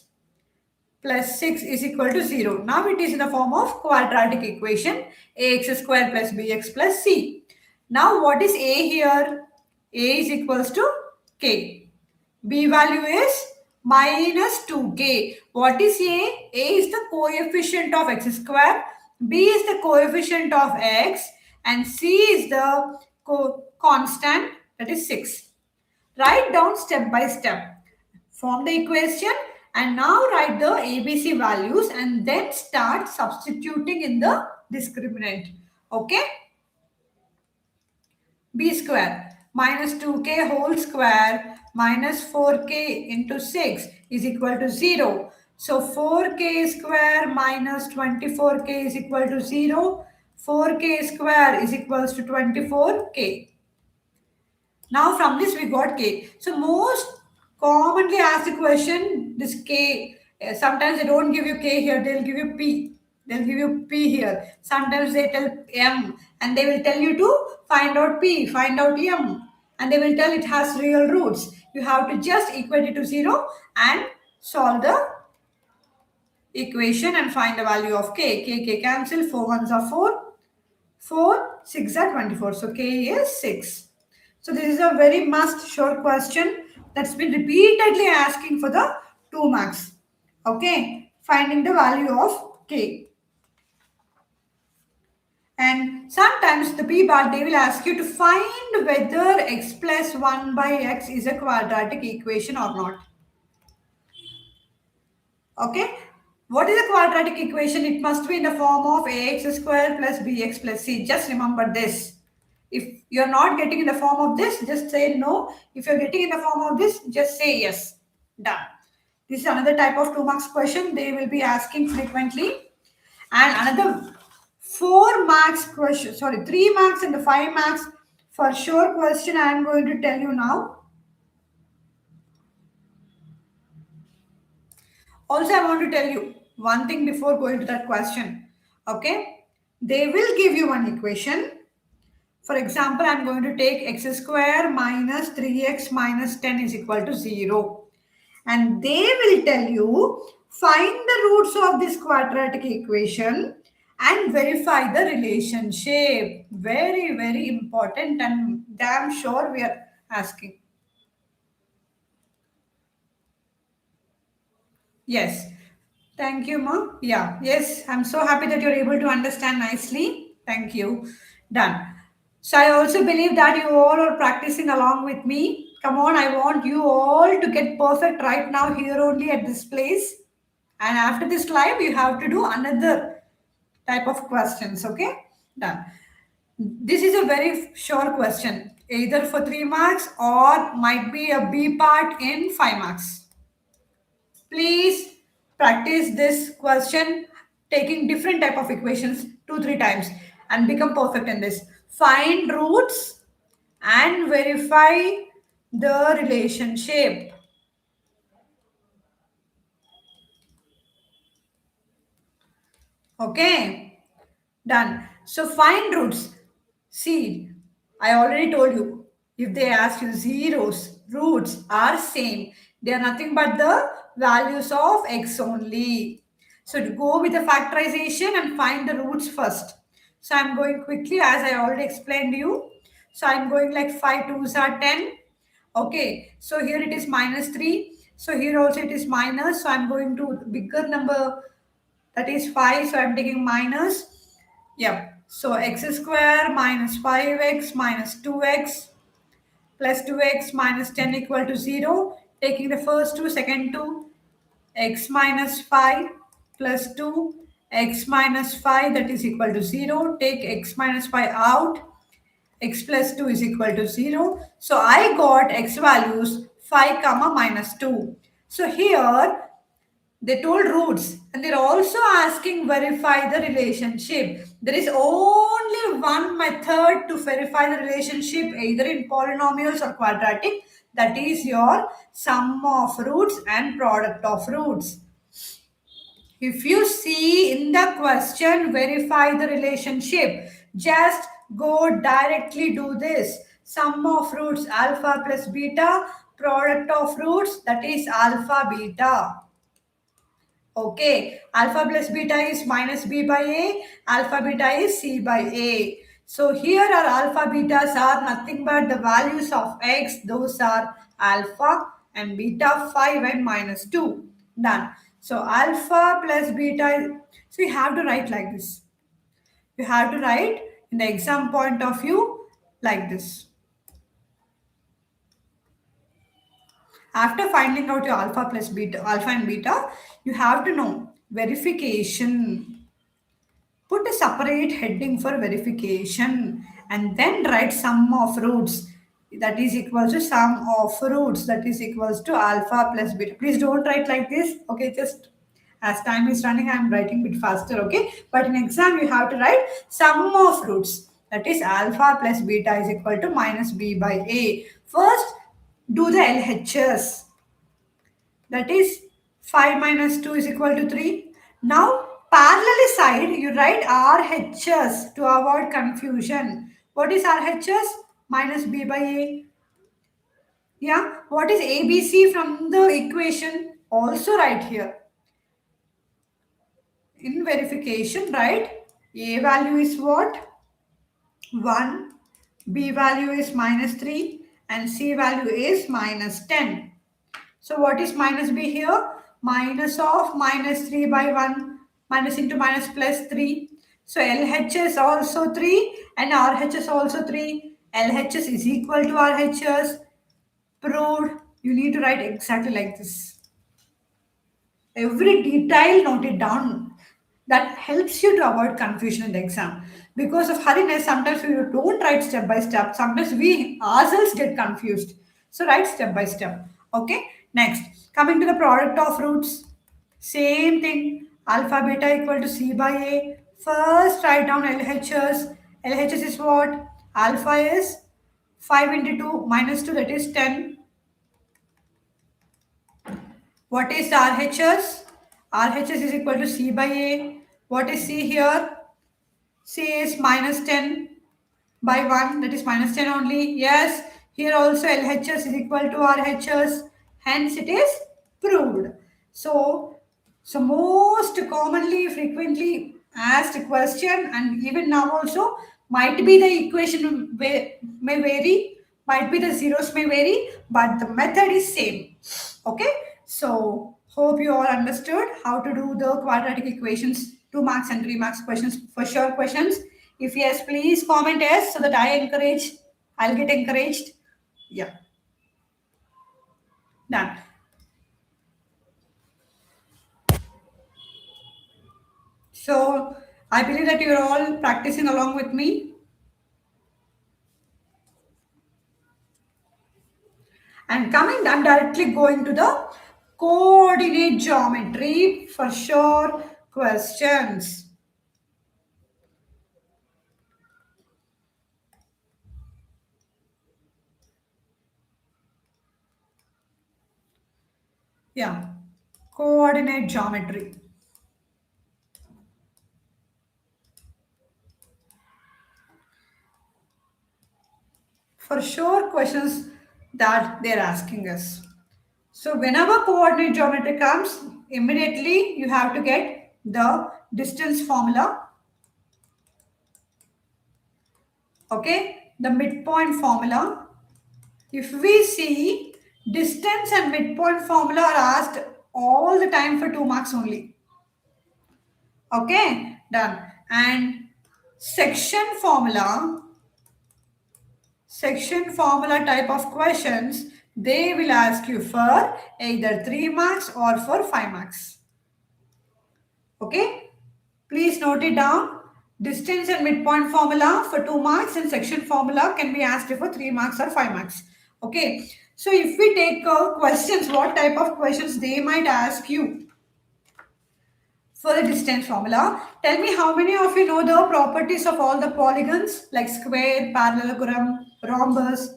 plus 6 is equal to 0. Now it is in the form of quadratic equation ax square plus bx plus c. Now what is a here? A is equals to k. B value is minus 2k. What is A? A is the coefficient of x square. B is the coefficient of x. And C is the constant, that is 6. Write down step by step. Form the equation and now write the ABC values and then start substituting in the discriminant. Okay? B square minus 2k whole square minus 4k into 6 is equal to 0. So 4k square minus 24k is equal to 0. 4k square is equals to 24k. Now from this we got k. So most commonly asked question, this k. Sometimes they don't give you k here, they'll give you p. They'll give you p here. Sometimes they tell m and they will tell you to find out p, find out m. And they will tell it has real roots. You have to just equate it to 0 and solve the equation and find the value of k. K cancel, 4 ones are 4. 4, 6 are 24. So K is 6. So this is a very must short question that's been repeatedly asking for the 2 marks. Okay. Finding the value of K. And sometimes the P bar they will ask you to find whether x plus 1 by x is a quadratic equation or not. Okay. What is a quadratic equation? It must be in the form of ax square plus bx plus c. Just remember this. If you're not getting in the form of this, just say no. If you're getting in the form of this, just say yes. Done. This is another type of 2 marks question. They will be asking frequently. And another 4 marks question, 3 marks and the 5 marks for sure question I am going to tell you now. Also, I want to tell you one thing before going to that question. Okay? They will give you one equation. For example, I am going to take x square minus 3x minus 10 is equal to 0. And they will tell you, find the roots of this quadratic equation and verify the relationship. Very, very important and damn sure we are asking. Yes. Thank you, Ma. Yeah, yes, I'm so happy that you're able to understand nicely. Thank you. Done. So I also believe that you all are practicing along with me. Come on, I want you all to get perfect right now here only at this place. And after this live, you have to do another type of questions. Okay? Done. This is a very short question, either for 3 marks or might be a B part in 5 marks. Please practice this question taking different type of equations 2-3 times and become perfect in this. Find roots and verify the relationship. Okay, done. So find roots. See, I already told you, if they ask you zeros, roots are same. They are nothing but the values of x only. So to go with the factorization and find the roots first. So I'm going quickly as I already explained to you. So I'm going like 5 twos are 10. Okay, so here it is minus 3. So here also it is minus. So I'm going to bigger number, that is 5. So I'm taking minus. Yeah. So x square minus 5x minus 2x plus 2x minus 10 equal to 0. Taking the first two, second two, x minus 5 plus 2, x minus 5 that is equal to 0. Take x minus 5 out, x plus 2 is equal to 0. So I got x values 5 comma minus 2. So here they told roots and they're also asking verify the relationship. There is only one method to verify the relationship either in polynomials or quadratic, that is your sum of roots and product of roots. If you see in the question verify the relationship, just go directly do this. Sum of roots alpha plus beta, product of roots that is alpha beta. Okay, alpha plus beta is minus b by a, alpha beta is c by a. So here our alpha betas are nothing but the values of x, those are alpha and beta 5 and minus 2. Done. So alpha plus beta, so you have to write like this. You have to write in the exam point of view like this. After finding out your alpha plus beta, alpha and beta, you have to know verification. Put a separate heading for verification and then write sum of roots that is equals to sum of roots that is equals to alpha plus beta. Please don't write like this. Okay, just as time is running, I am writing bit faster. Okay, but in exam you have to write sum of roots that is alpha plus beta is equal to minus b by a. First, do the LHS. That is 5 minus 2 is equal to 3. Now, parallel side, you write RHS to avoid confusion. What is RHS? Minus B by A. Yeah. What is ABC from the equation? Also write here. In verification, right? A value is what? 1. B value is minus 3. And C value is minus 10. So what is minus b here? Minus of minus 3 by 1. Minus into minus plus 3. So LHS also 3 and RHS also 3. LHS is equal to RHS. Proved. You need to write exactly like this. Every detail note it down. That helps you to avoid confusion in the exam. Because of hurriness, sometimes we don't write step by step. Sometimes we ourselves get confused. So write step by step. Okay. Next, coming to the product of roots. Same thing. Alpha beta equal to c by a. First write down LHS. LHS is what? Alpha is 5 into 2 minus 2, that is 10. What is RHS? RHS is equal to C by A. What is C here? C is minus 10 by 1, that is minus 10 only. Yes, here also LHS is equal to RHS. Hence it is proved. So most commonly, frequently asked question, and even now also, might be the equation may vary, might be the zeros may vary, but the method is same. Okay, so hope you all understood how to do the quadratic equations, 2 marks and 3 marks questions, for sure questions. If yes, please comment yes so that I'll get encouraged. Yeah, done. So I believe that you're all practicing along with me. And coming, I'm directly going to the coordinate geometry for sure questions. Yeah, coordinate geometry. For sure questions that they're asking us. So whenever coordinate geometry comes, immediately you have to get the distance formula. Okay, the midpoint formula. If we see, distance and midpoint formula are asked all the time for 2 marks only. Okay, done. And section formula, section formula type of questions, they will ask you for either 3 marks or for 5 marks. Okay, please note it down. Distance and midpoint formula for 2 marks and section formula can be asked for 3 marks or 5 marks. Okay, so if we take questions, what type of questions they might ask you for the distance formula? Tell me how many of you know the properties of all the polygons like square, parallelogram, rhombus.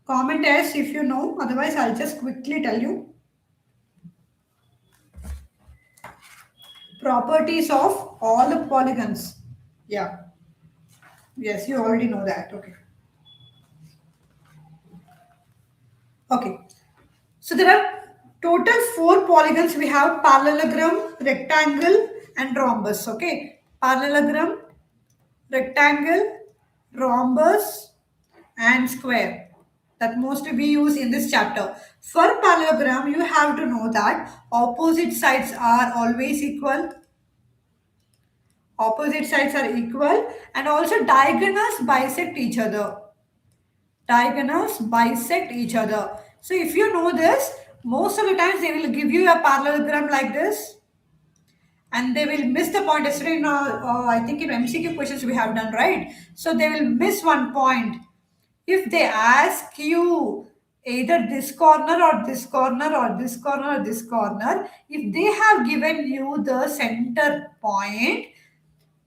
Comment as if you know, otherwise I'll just quickly tell you. Properties of all the polygons. Yeah. Yes, you already know that. Okay. Okay. So there are Total four polygons we have: parallelogram, rectangle, and rhombus. Okay, parallelogram, rectangle, rhombus, and square. That mostly we use in this chapter. For parallelogram, you have to know that opposite sides are always equal. Opposite sides are equal, and also diagonals bisect each other. Diagonals bisect each other. So if you know this, most of the times they will give you a parallelogram like this, and they will miss the point. Yesterday, in I think in MCQ questions we have done, right? So they will miss one point. If they ask you either this corner or this corner or this corner or this corner, if they have given you the center point,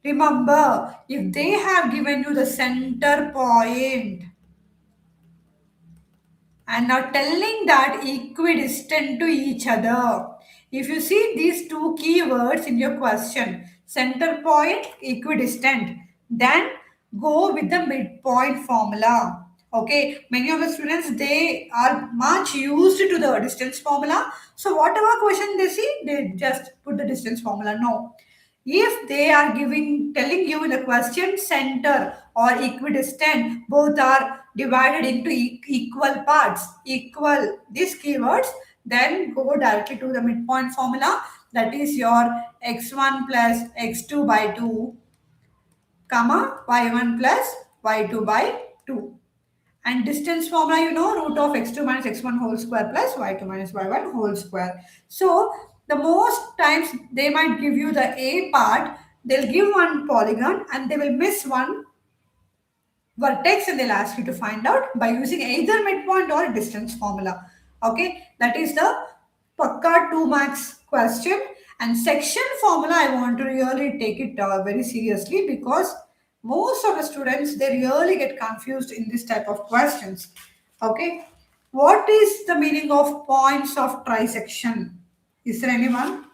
remember, if they have given you the center point and now telling that equidistant to each other. If you see these two keywords in your question, center point, equidistant, then go with the midpoint formula. Okay, many of the students, they are much used to the distance formula. So whatever question they see, they just put the distance formula. No, if they are telling you in the question center or equidistant, both are divided into equal parts, equal these keywords, then go directly to the midpoint formula. That is your x1 plus x2 by 2, comma y1 plus y2 by 2. And distance formula, you know, root of x2 minus x1 whole square plus y2 minus y1 whole square. So the most times they might give you the A part, they'll give one polygon and they will miss one vertex, and they'll ask you to find out by using either midpoint or distance formula. Okay, that is the Pakka 2 marks question. And section formula, I want to really take it very seriously, because most of the students, they really get confused in this type of questions. Okay, what is the meaning of points of trisection? Is there anyone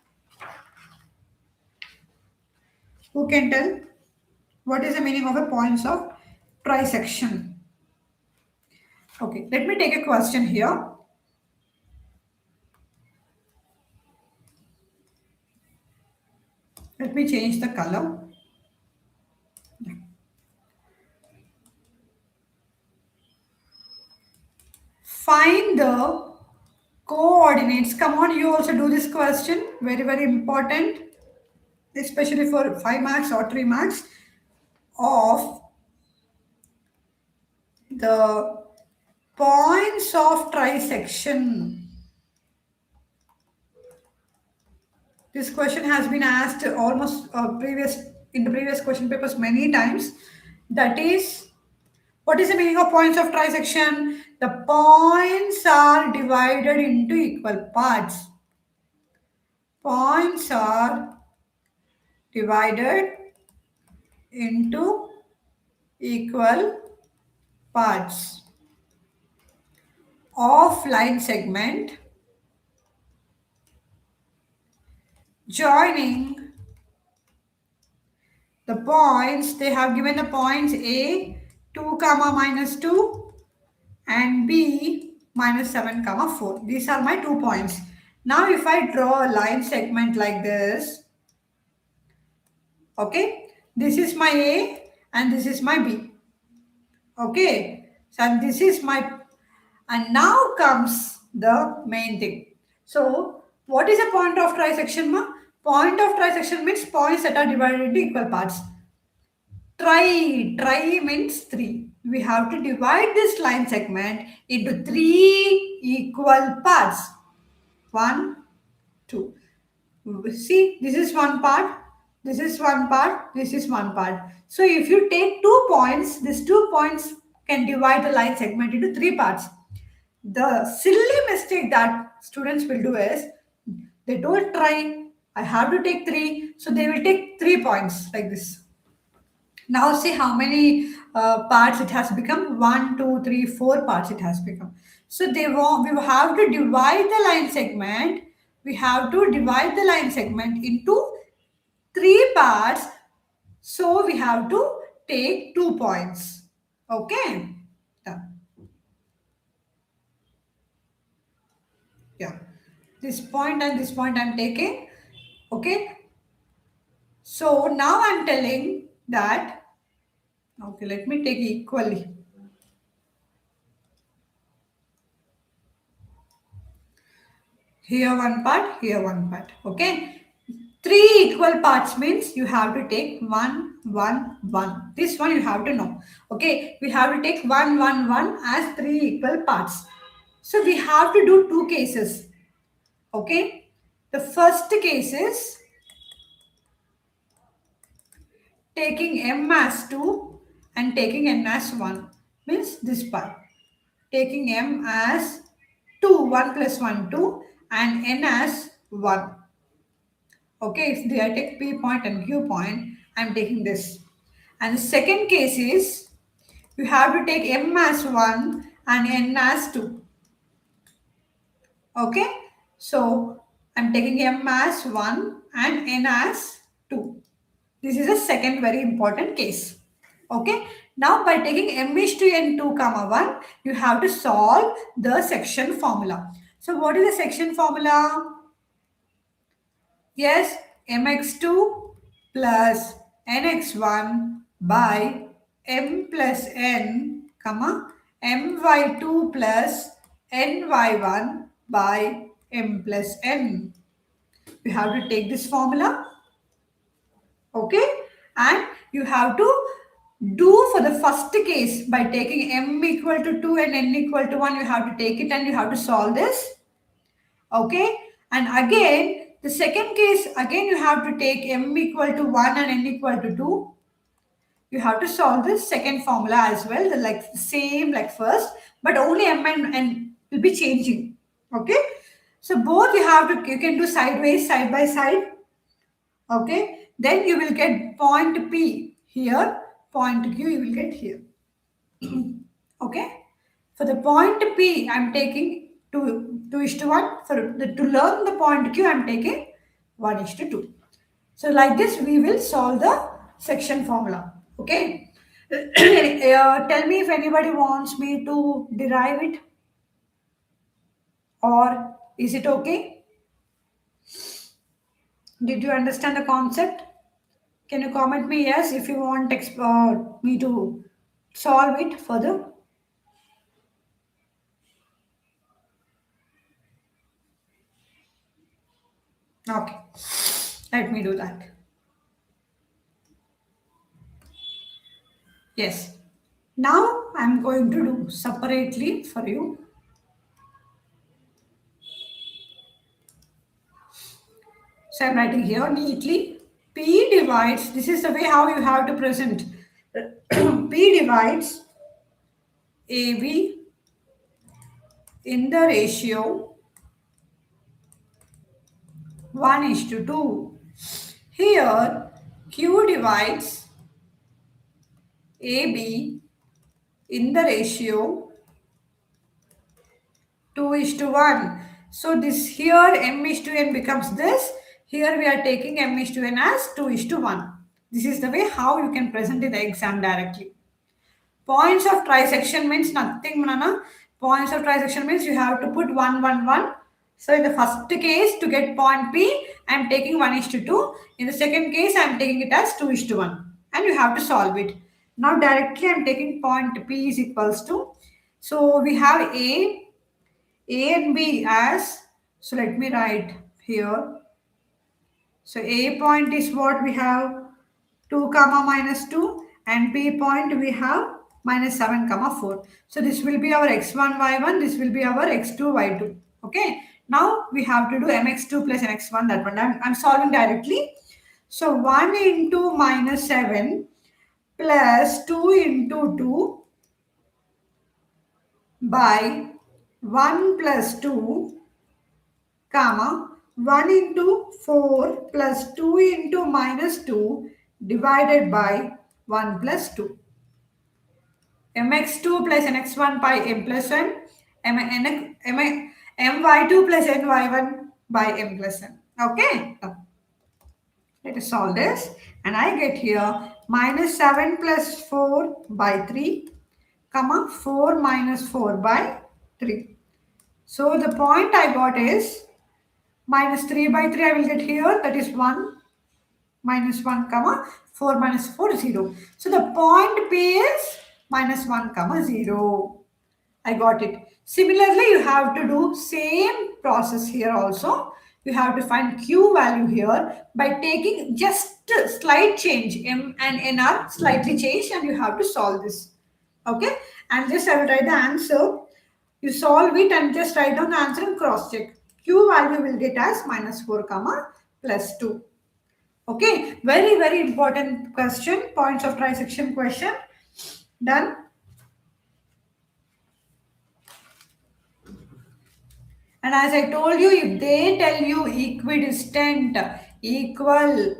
who can tell what is the meaning of a points of trisection? Okay, let me take a question here. Let me change the color. Find the coordinates. Come on, you also do this question. Very, very important, especially for 5 marks or 3 marks, of the points of trisection. This question has been asked almost previous in the previous question papers many times. That is, what is the meaning of points of trisection? The points are divided into equal parts. Points are divided into equal parts of line segment joining the points. They have given the points A 2 comma minus 2 and B minus 7 comma 4. These are my 2 points. Now if I draw a line segment like this, okay, this is my A and this is my B. Okay, so this is my, and now comes the main thing. So what is a point of trisection, ma? Point of trisection means points that are divided into equal parts. Tri means 3. We have to divide this line segment into 3 equal parts. 1, 2. See, this is one part, this is one part, this is one part. So if you take 2 points, these 2 points can divide the line segment into 3 parts. The silly mistake that students will do is, they don't try, I have to take 3, so they will take 3 points like this. Now see how many parts it has become. 1, 2, 3, 4 parts it has become. So we have to divide the line segment. We have to divide the line segment into 3 parts. So we have to take 2 points. Okay. Yeah. Yeah. This point and this point I'm taking. Okay. So now I'm telling that, okay, let me take equally. Here one part, here one part. Okay. Three equal parts means you have to take one, one, one. This one you have to know. Okay. We have to take one, one, one as three equal parts. So we have to do two cases. Okay. The first case is taking m as 2 and taking n as 1. Means this part. Taking m as 2, 1 plus 1, 2 and n as 1. Okay, if I take P point and Q point, I am taking this. And the second case is, you have to take M as 1 and N as 2. Okay, so I am taking M as 1 and N as 2. This is the second very important case. Okay, now by taking M is to N 2 comma 1, you have to solve the section formula. So what is the section formula? Yes, mx2 plus nx1 by m plus n, comma, my2 plus ny1 by m plus n. You have to take this formula, okay, and you have to do for the first case by taking m equal to 2 and n equal to 1. You have to take it and you have to solve this. Okay, and again the second case, again you have to take m equal to 1 and n equal to 2. You have to solve this second formula as well, like the same like first, but only m and n will be changing. Okay, so both you can do sideways, side by side. Okay, then you will get point P here, point Q you will get here. Okay, for the point P, I'm taking 2:1. To learn the point Q, I'm taking 1:2. So like this, we will solve the section formula. Okay. Tell me if anybody wants me to derive it, or is it okay? Did you understand the concept? Can you comment me yes if you want me to solve it further? Okay. Let me do that. Yes. Now I'm going to do separately for you. So I'm writing here neatly. P divides, this is the way how you have to present. P divides AB in the ratio 1:2. Here Q divides AB in the ratio 2:1. So this here m:2n becomes this. Here we are taking m:2n as 2:1. This is the way how you can present in the exam directly. Points of trisection means nothing, Manana. Points of trisection means you have to put 1, 1, 1. So in the first case, to get point P, I am taking 1:2. In the second case, I am taking it as 2:1. And you have to solve it. Now directly I am taking point P is equals to. So we have A and B as, so let me write here. So A point is what we have 2 comma minus 2 and P point we have minus 7 comma 4. So this will be our x1 y1, this will be our x2 y2. Okay. Now we have to do mx2 plus mx1, that one. I'm solving directly. So 1 into minus 7 plus 2 into 2 by 1 plus 2 comma 1 into 4 plus 2 into minus 2 divided by 1 plus 2. mx2 plus nx1 by m plus 1, my2 plus ny1 by m plus 1. Okay, now let us solve this, and I get here minus 7 plus 4 by 3 comma 4 minus 4 by 3. So the point I got is minus 3 by 3 I will get here, that is 1 minus 1 comma 4 minus 4 0. So the point P is minus 1 comma 0. I got it. Similarly, you have to do same process here also. You have to find Q value here by taking just a slight change. M and N are slightly changed and you have to solve this. Okay. And just I will write the answer. You solve it and just write down the answer and cross check. Q value will get as minus 4 comma plus 2. Okay. Very, very important question. Points of trisection question. Done. And as I told you, if they tell you equidistant, equal,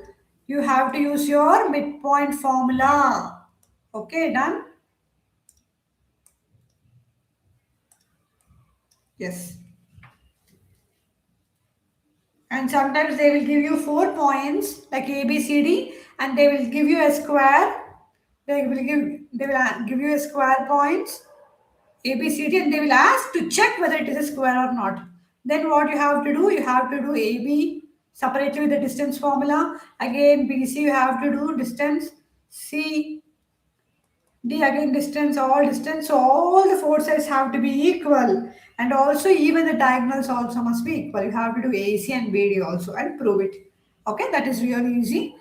you have to use your midpoint formula. Okay, done? Yes. And sometimes they will give you 4 points like A, B, C, D, and they will give you a square. They will give you a square points A, B, C, D, and they will ask to check whether it is a square or not. Then what you have to do? You have to do A, B separately with the distance formula. Again, B, C, you have to do distance. C, D again distance, all distance. So all the four sides have to be equal. And also even the diagonals also must be equal. You have to do AC and BD also and prove it. Okay, that is really easy.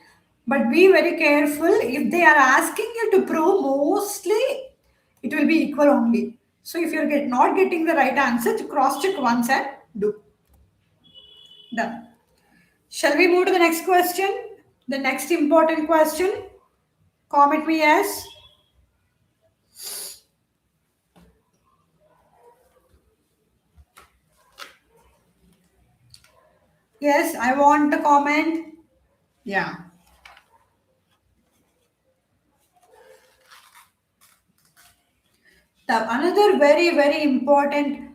But be very careful. If they are asking you to prove, mostly it will be equal only. So if you're not getting the right answer, to cross check once and do. Done. Shall we move to the next question? The next important question. Comment me yes. Yes, I want a comment. Yeah. Another very, very important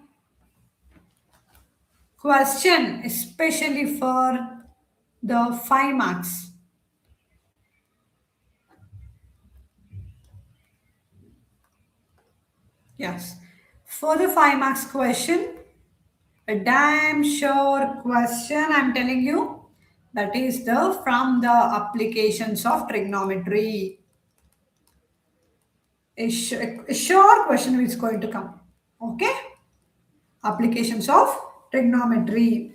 question, especially for the 5 marks. Yes. For the 5 marks question, a damn sure question I'm telling you, that is the from the applications of trigonometry. A sure question is going to come. Okay? Applications of trigonometry.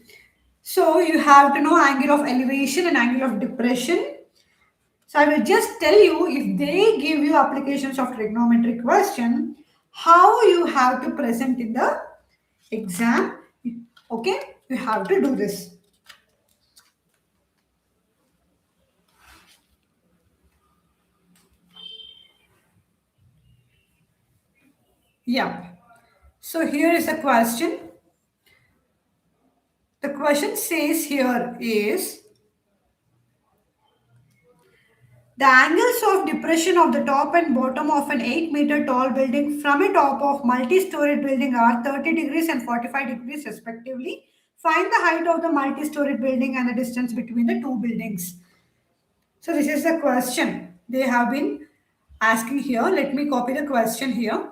So you have to know angle of elevation and angle of depression. So I will just tell you, if they give you applications of trigonometry question, how you have to present in the exam. Okay, you have to do this. Yeah. So here is the question. The question says here is, the angles of depression of the top and bottom of an 8-meter tall building from a top of multi-storied building are 30 degrees and 45 degrees respectively. Find the height of the multi-storied building and the distance between the two buildings. So this is the question they have been asking here. Let me copy the question here.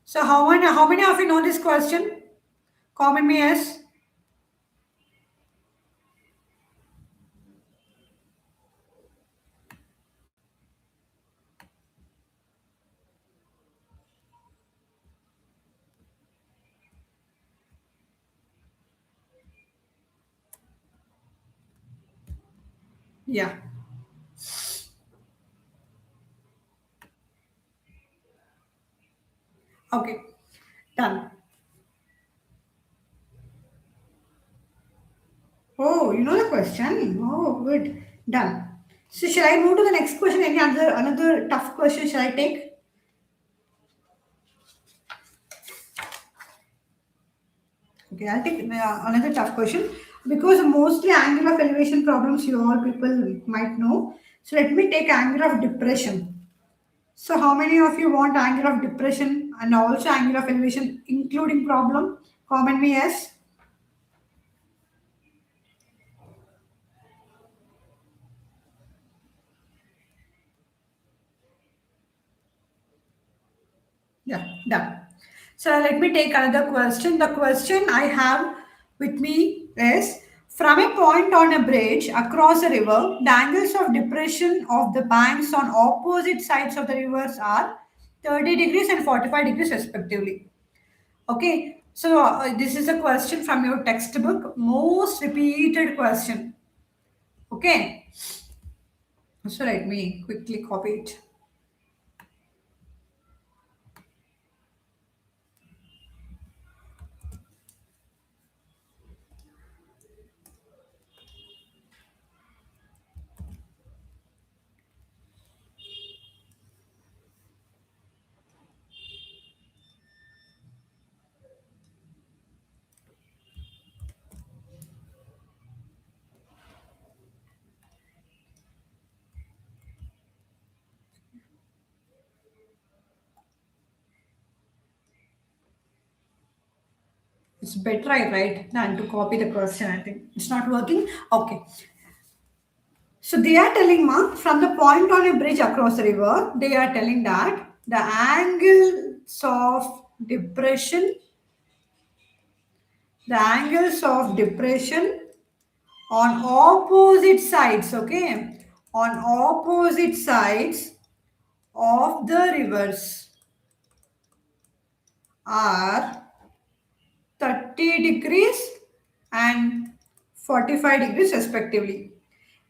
So how many of you know this question? Comment me yes. Yeah. Okay. Done. Oh, you know the question? Oh, good. Done. So shall I move to the next question? Any another tough question shall I take? Okay, I'll take another tough question because mostly angle of elevation problems you all people might know. So let me take angle of depression. So how many of you want angle of depression and also angle of elevation including problem? Comment me yes. Yeah, done. So let me take another question. The question I have with me is, from a point on a bridge across a river, the angles of depression of the banks on opposite sides of the rivers are 30 degrees and 45 degrees respectively. Okay, so this is a question from your textbook, most repeated question. Okay, so let me quickly copy it. It's better I write than to copy the question. I think it's not working. Okay. So they are telling ma from the point on a bridge across the river, they are telling that the angles of depression, the angles of depression on opposite sides, okay, on opposite sides of the rivers are 30 degrees and 45 degrees respectively.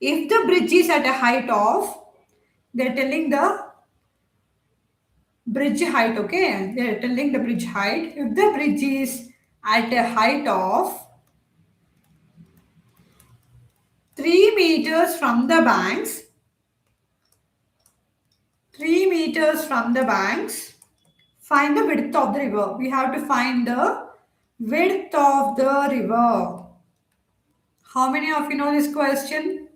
If the bridge is at a height of, they're telling the bridge height, okay? They're telling the bridge height. If the bridge is at a height of 3 meters from the banks, 3 meters from the banks, find the width of the river. We have to find the width of the river. How many of you know this question?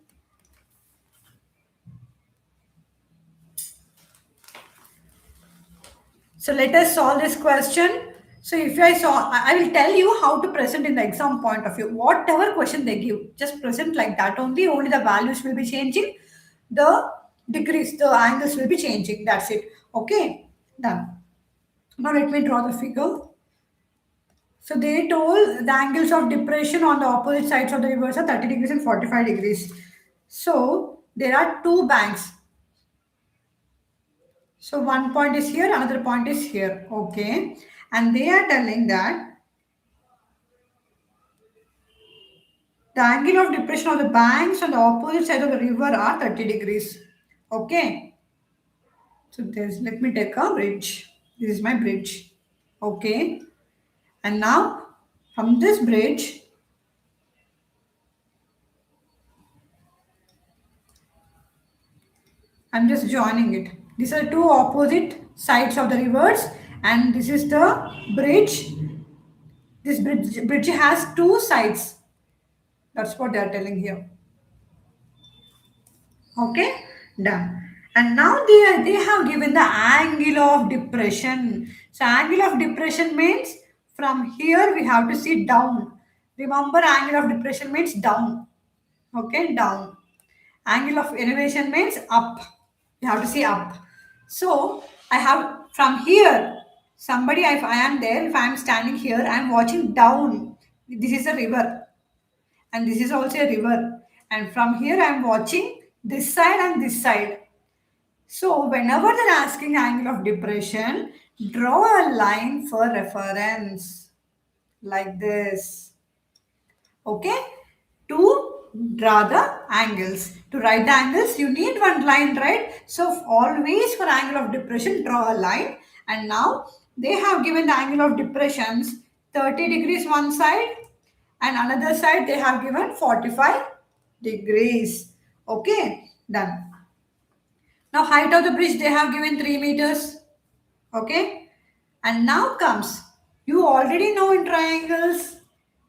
So let us solve this question. So if I saw, I will tell you how to present in the exam point of view. Whatever question they give, just present like that only. Only the values will be changing. The degrees, the angles will be changing. That's it. Okay, done. Now let me draw the figure. So they told the angles of depression on the opposite sides of the rivers are 30 degrees and 45 degrees. So there are two banks. So one point is here, another point is here. Okay. And they are telling that the angle of depression of the banks on the opposite side of the river are 30 degrees. Okay. So there's, let me take a bridge. This is my bridge. Okay. And now from this bridge, I'm just joining it. These are two opposite sides of the rivers, and this is the bridge. This bridge has two sides. That's what they are telling here. Okay, done. And now they have given the angle of depression. So angle of depression means from here we have to see down. Remember, angle of depression means down. Okay, down. Angle of elevation means up. You have to see up. So I have from here, somebody, if I am there, if I am standing here, I am watching down. This is a river, and this is also a river. And from here, I am watching this side and this side. So whenever they're asking angle of depression, draw a line for reference like this. Okay, to draw the angles, to write the angles you need one line, right? So always for angle of depression draw a line. And now they have given the angle of depressions 30 degrees one side, and another side they have given 45 degrees. Okay, done. Now height of the bridge they have given 3 meters. Okay, and now comes, you already know in triangles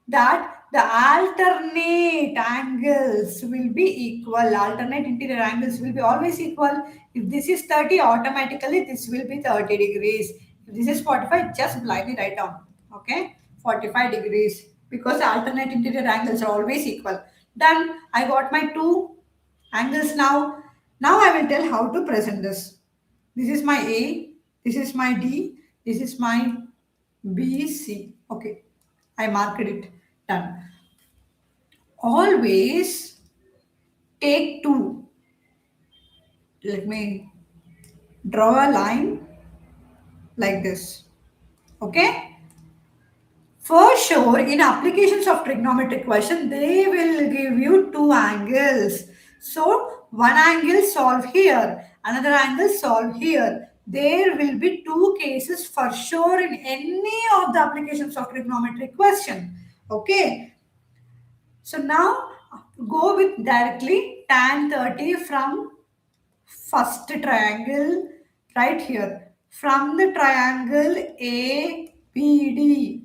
that the alternate angles will be equal. Alternate interior angles will be always equal. If this is 30, automatically this will be 30 degrees. If this is 45, just blindly write down. Okay, 45 degrees, because the alternate interior angles are always equal. Done. I got my two angles now. Now I will tell how to present this. This is my A, this is my D, This is my BC. Okay, I marked it. Done. Always take two. Let me draw a line like this. Okay. For sure, in applications of trigonometric question, they will give you two angles. So, one angle solve here, another angle solve here. There will be two cases for sure in any of the applications of trigonometric question. Okay. So, now go with directly tan 30 from first triangle right here. From the triangle ABD.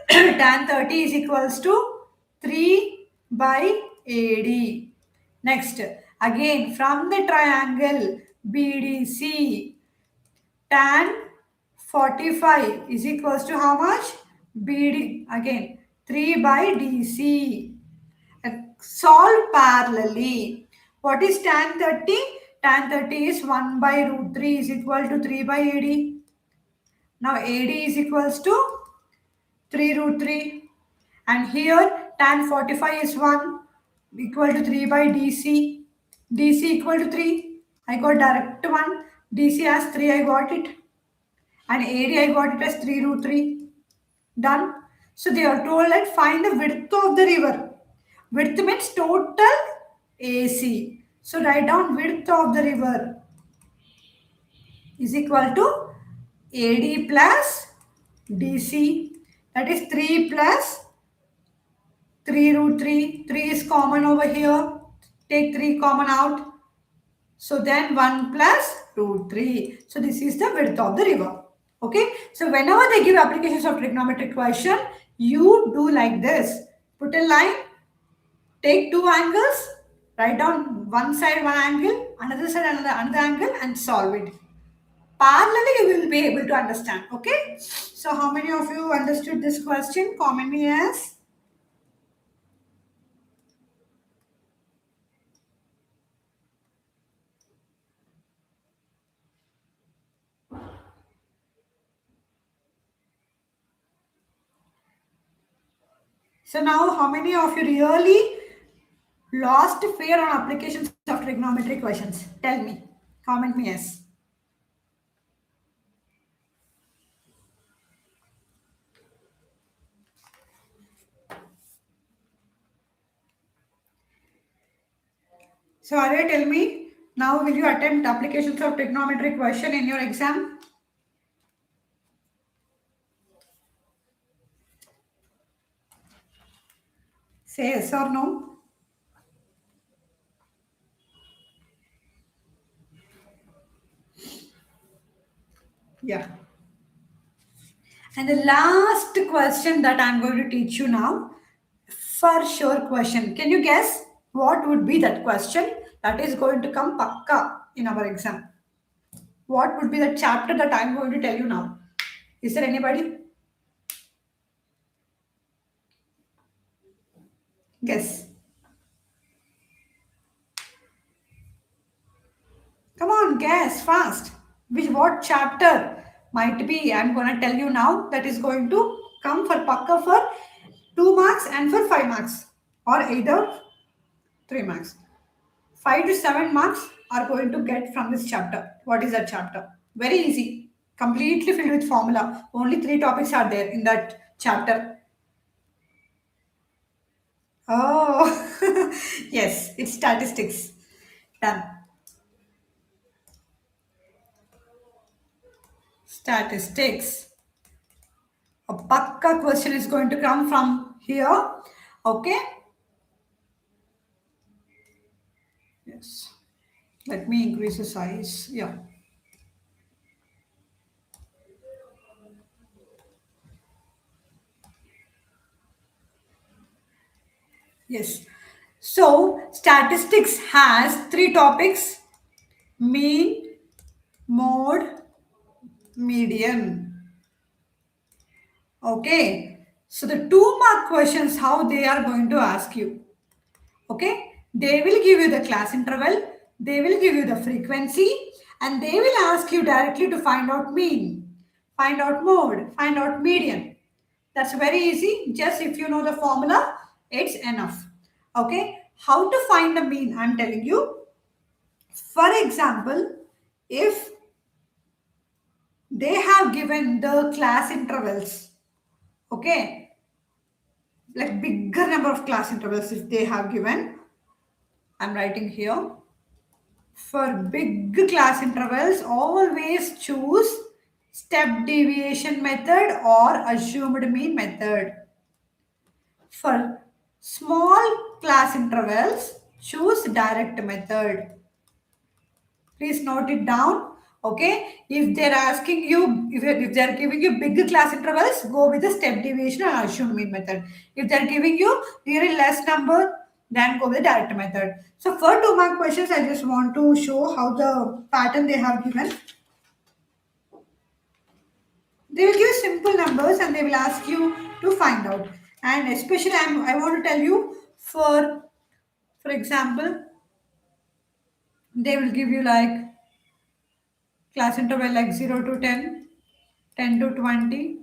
Tan 30 is equals to 3 by AD. Next, again from the triangle BDC, tan 45 is equals to how much? BD, again 3 by DC. Solve parallelly. What is tan 30? Tan 30 is 1 by root 3 is equal to 3 by AD. Now AD is equals to 3 root 3. And here tan 45 is 1 equal to 3 by DC. DC equal to 3. I got direct 1. DC as 3 I got it. And AD I got it as 3 root 3. Done. So they are told that find the width of the river. Width means total AC. So write down width of the river is equal to AD plus DC. That is 3 plus 3 root 3. 3 is common over here. Take 3 common out. So then 1 plus root 3. So this is the width of the river. Okay. So whenever they give applications of trigonometric question, you do like this. Put a line. Take two angles. Write down one side one angle, another side another angle, and solve it. Parallelly, you will be able to understand. Okay. So how many of you understood this question? Comment me yes. So now how many of you really lost fear on applications of trigonometric questions? Tell me. Comment me yes. So Arya, tell me, now will you attempt applications of trigonometric question in your exam? Say yes or no. Yeah. And the last question that I'm going to teach you now, for sure question. Can you guess what would be that question that is going to come pakka in our exam? What would be the chapter that I'm going to tell you now? Is there anybody? Guess. Come on, guess fast. What chapter might be? I'm gonna tell you now that is going to come for pakka for 2 marks and for 5 marks, or either 3 marks. 5 to 7 marks are going to get from this chapter. What is that chapter? Very easy. Completely filled with formula. Only 3 topics are there in that chapter. Oh, yes, it's statistics. Done. Statistics. A pakka question is going to come from here. Okay. Yes. Let me increase the size. Yeah. Yes. So statistics has 3 topics: mean, mode, median. Okay. So the 2 mark questions, how they are going to ask you. Okay. They will give you the class interval, they will give you the frequency, and they will ask you directly to find out mean. find out mode, find out median. That's very easy. Just if you know the formula, it's enough. Okay. How to find the mean? I'm telling you. For example, if they have given the class intervals, okay, like bigger number of class intervals if they have given, I'm writing here. For big class intervals, always choose step deviation method or assumed mean method. For small class intervals, choose direct method. Please note it down. Okay. If they're asking you, if they're giving you big class intervals, go with the step deviation and assumed mean method. If they're giving you really less number, then go with the direct method. So for 2 mark questions, I just want to show how the pattern they have given. They will give simple numbers and they will ask you to find out. And especially I want to tell you for example, they will give you like class interval like 0 to 10, 10 to 20,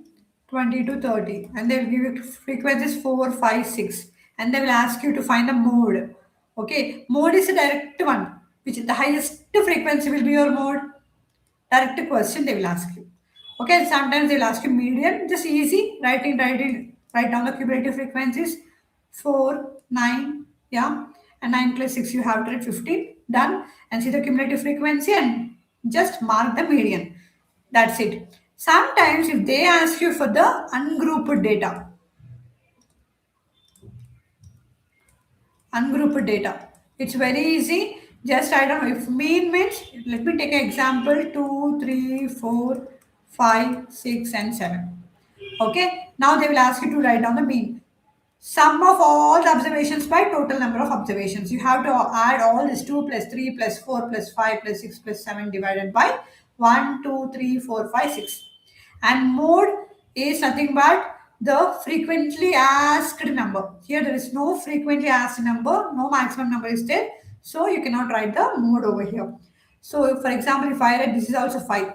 20 to 30, and they will give you frequencies 4, 5, 6, and they will ask you to find a mode. Okay, mode is a direct one, which the highest frequency will be your mode. Direct question they will ask you. Okay, and sometimes they will ask you median, just easy, write down the cumulative frequencies 4, 9, yeah, and 9 plus 6 you have to write 15, done, and see the cumulative frequency and just mark the median. That's it. Sometimes if they ask you for the ungrouped data, ungrouped data. It's very easy. Just I don't know if mean means, let me take an example 2, 3, 4, 5, 6, and 7. Okay, now they will ask you to write down the mean. Sum of all the observations by total number of observations. You have to add all this 2 plus 3 plus 4 plus 5 plus 6 plus 7 divided by 1, 2, 3, 4, 5, 6. And mode is nothing but the frequently asked number. Here there is no frequently asked number, no maximum number is there. So you cannot write the mode over here. So for example, if I write this is also 5.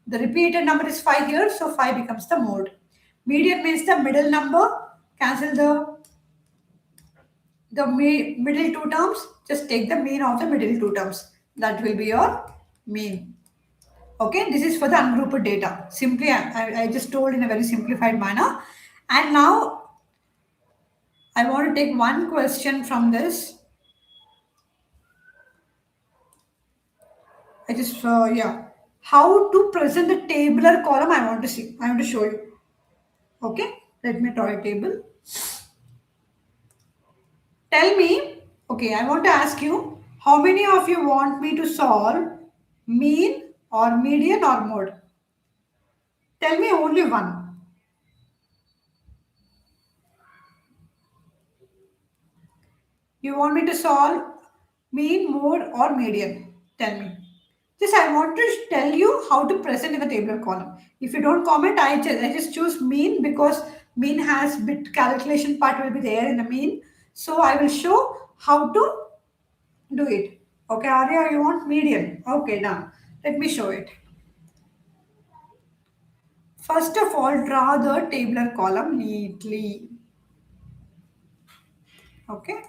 The repeated number is 5 here, so 5 becomes the mode. Median means the middle number. Cancel the middle two terms. Just take the mean of the middle two terms. That will be your mean. Okay, this is for the ungrouped data. Simply, I just told in a very simplified manner. And now I want to take one question from this. I just, yeah. How to present the tabular column I want to see. I want to show you. Okay, let me draw a table. Tell me, okay, I want to ask you, how many of you want me to solve mean or median or mode? Tell me only one. You want me to solve mean, mode, or median? Tell me. Just I want to tell you how to present in the tabular column. If you don't comment, I just choose mean because mean has bit calculation part will be there in the mean. So I will show how to do it. Okay, Arya, you want median? Okay, done. Let me show it. First of all, draw the tabular column neatly. Okay.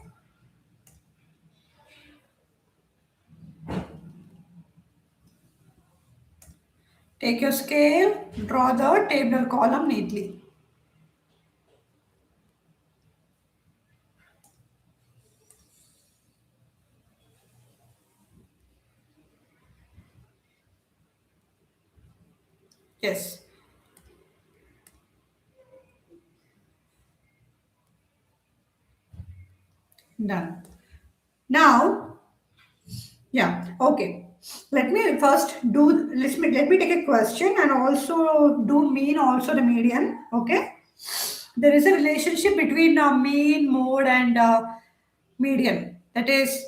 Take your scale, draw the tabular column neatly. Yes. Done. Now, yeah, okay. Let me take a question and also do mean also the median. Okay. There is a relationship between mean, mode, and median. That is,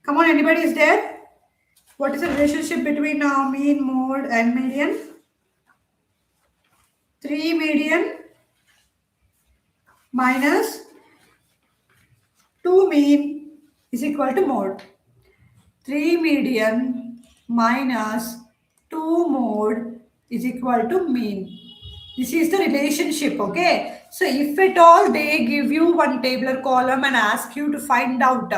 come on, anybody is there? What is the relationship between mean, mode, and median? 3 median minus 2 mean is equal to mode. 3 median minus 2 mode is equal to mean. This is the relationship, okay? So if at all they give you one tabular column and ask you to find out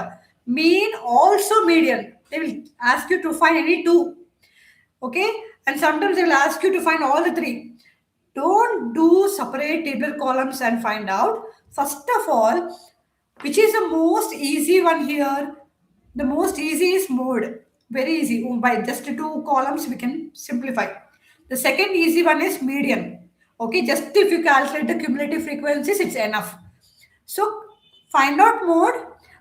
mean also median, they will ask you to find any two, okay? And sometimes they will ask you to find all the three. Don't do separate tabular columns and find out. First of all, which is the most easy one here? The most easy is mode. Very easy. By just two columns, we can simplify. The second easy one is median. Okay, just if you calculate the cumulative frequencies, it's enough. So find out mode,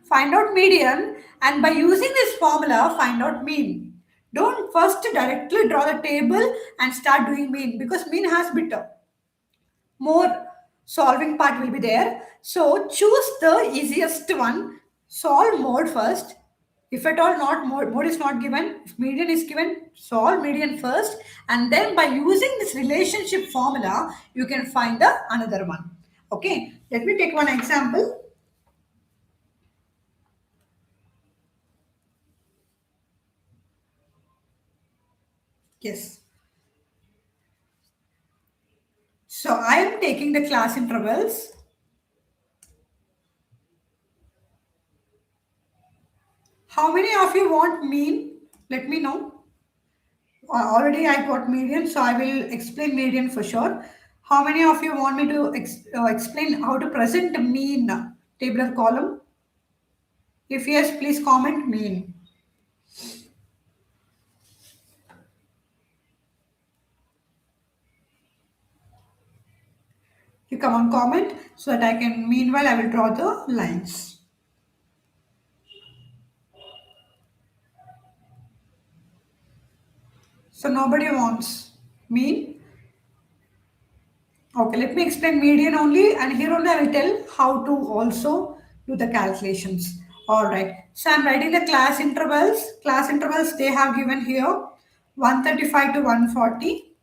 find out median, and by using this formula, find out mean. Don't first directly draw the table and start doing mean, because mean has bit more solving part will be there. So choose the easiest one. Solve mode first. If at all not mode is not given, if median is given, solve median first, and then by using this relationship formula, you can find the another one. Okay, let me take one example. Yes. So I am taking the class intervals. How many of you want mean? Let me know. Already I got median, so I will explain median for sure. How many of you want me to explain how to present mean tabular column? If yes, please comment mean. You come on comment so that I can, meanwhile I will draw the lines. So nobody wants mean. Okay, let me explain median only, and here only I will tell how to also do the calculations. All right. So I'm writing the class intervals. Class intervals they have given here 135 to 140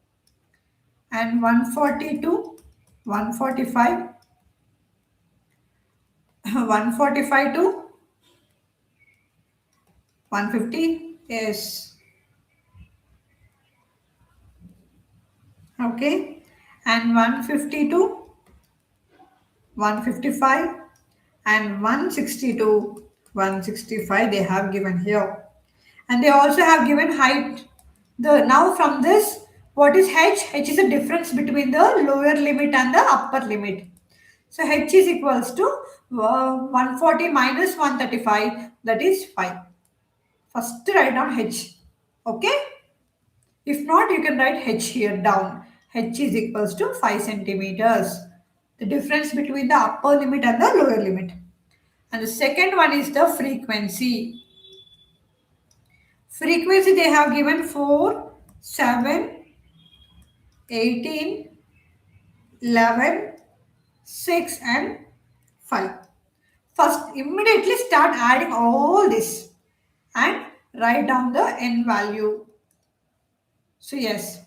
and 140 to 145, 145 to 150. Yes. Okay. And 150 to 155 and 160 to 165 they have given here, and they also have given height. The now from this, what is h is a difference between the lower limit and the upper limit. So h is equals to 140 minus 135, that is 5. First write down h, okay? If not, you can write h here down. H is equals to 5 centimeters, the difference between the upper limit and the lower limit. And the second one is the frequency. Frequency they have given 4, 7, 18, 11, 6 and 5. First, immediately start adding all this and write down the n value. So yes,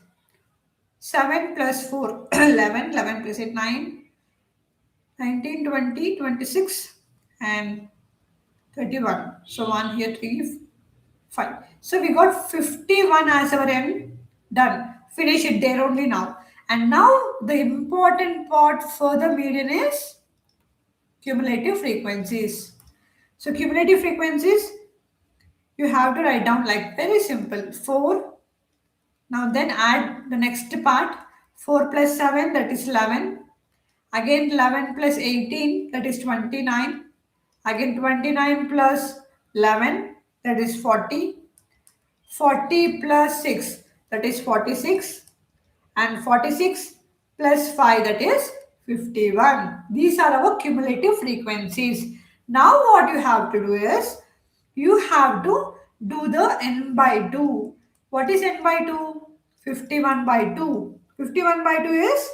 7 plus 4, 11, 11 plus 8, 9, 19, 20, 26 and 31. So 1 here, 3, 5. So we got 51 as our n. Done. Finish it there only now. And now the important part for the median is cumulative frequencies. So cumulative frequencies, you have to write down like very simple 4. Now then add the next part, 4 plus 7, that is 11. Again 11 plus 18, that is 29. Again 29 plus 11, that is 40. 40 plus 6, that is 46. And 46 plus 5, that is 51. These are our cumulative frequencies. Now what you have to do is, you have to do the n by 2. What is n by 2? 51 by 2. 51 by 2 is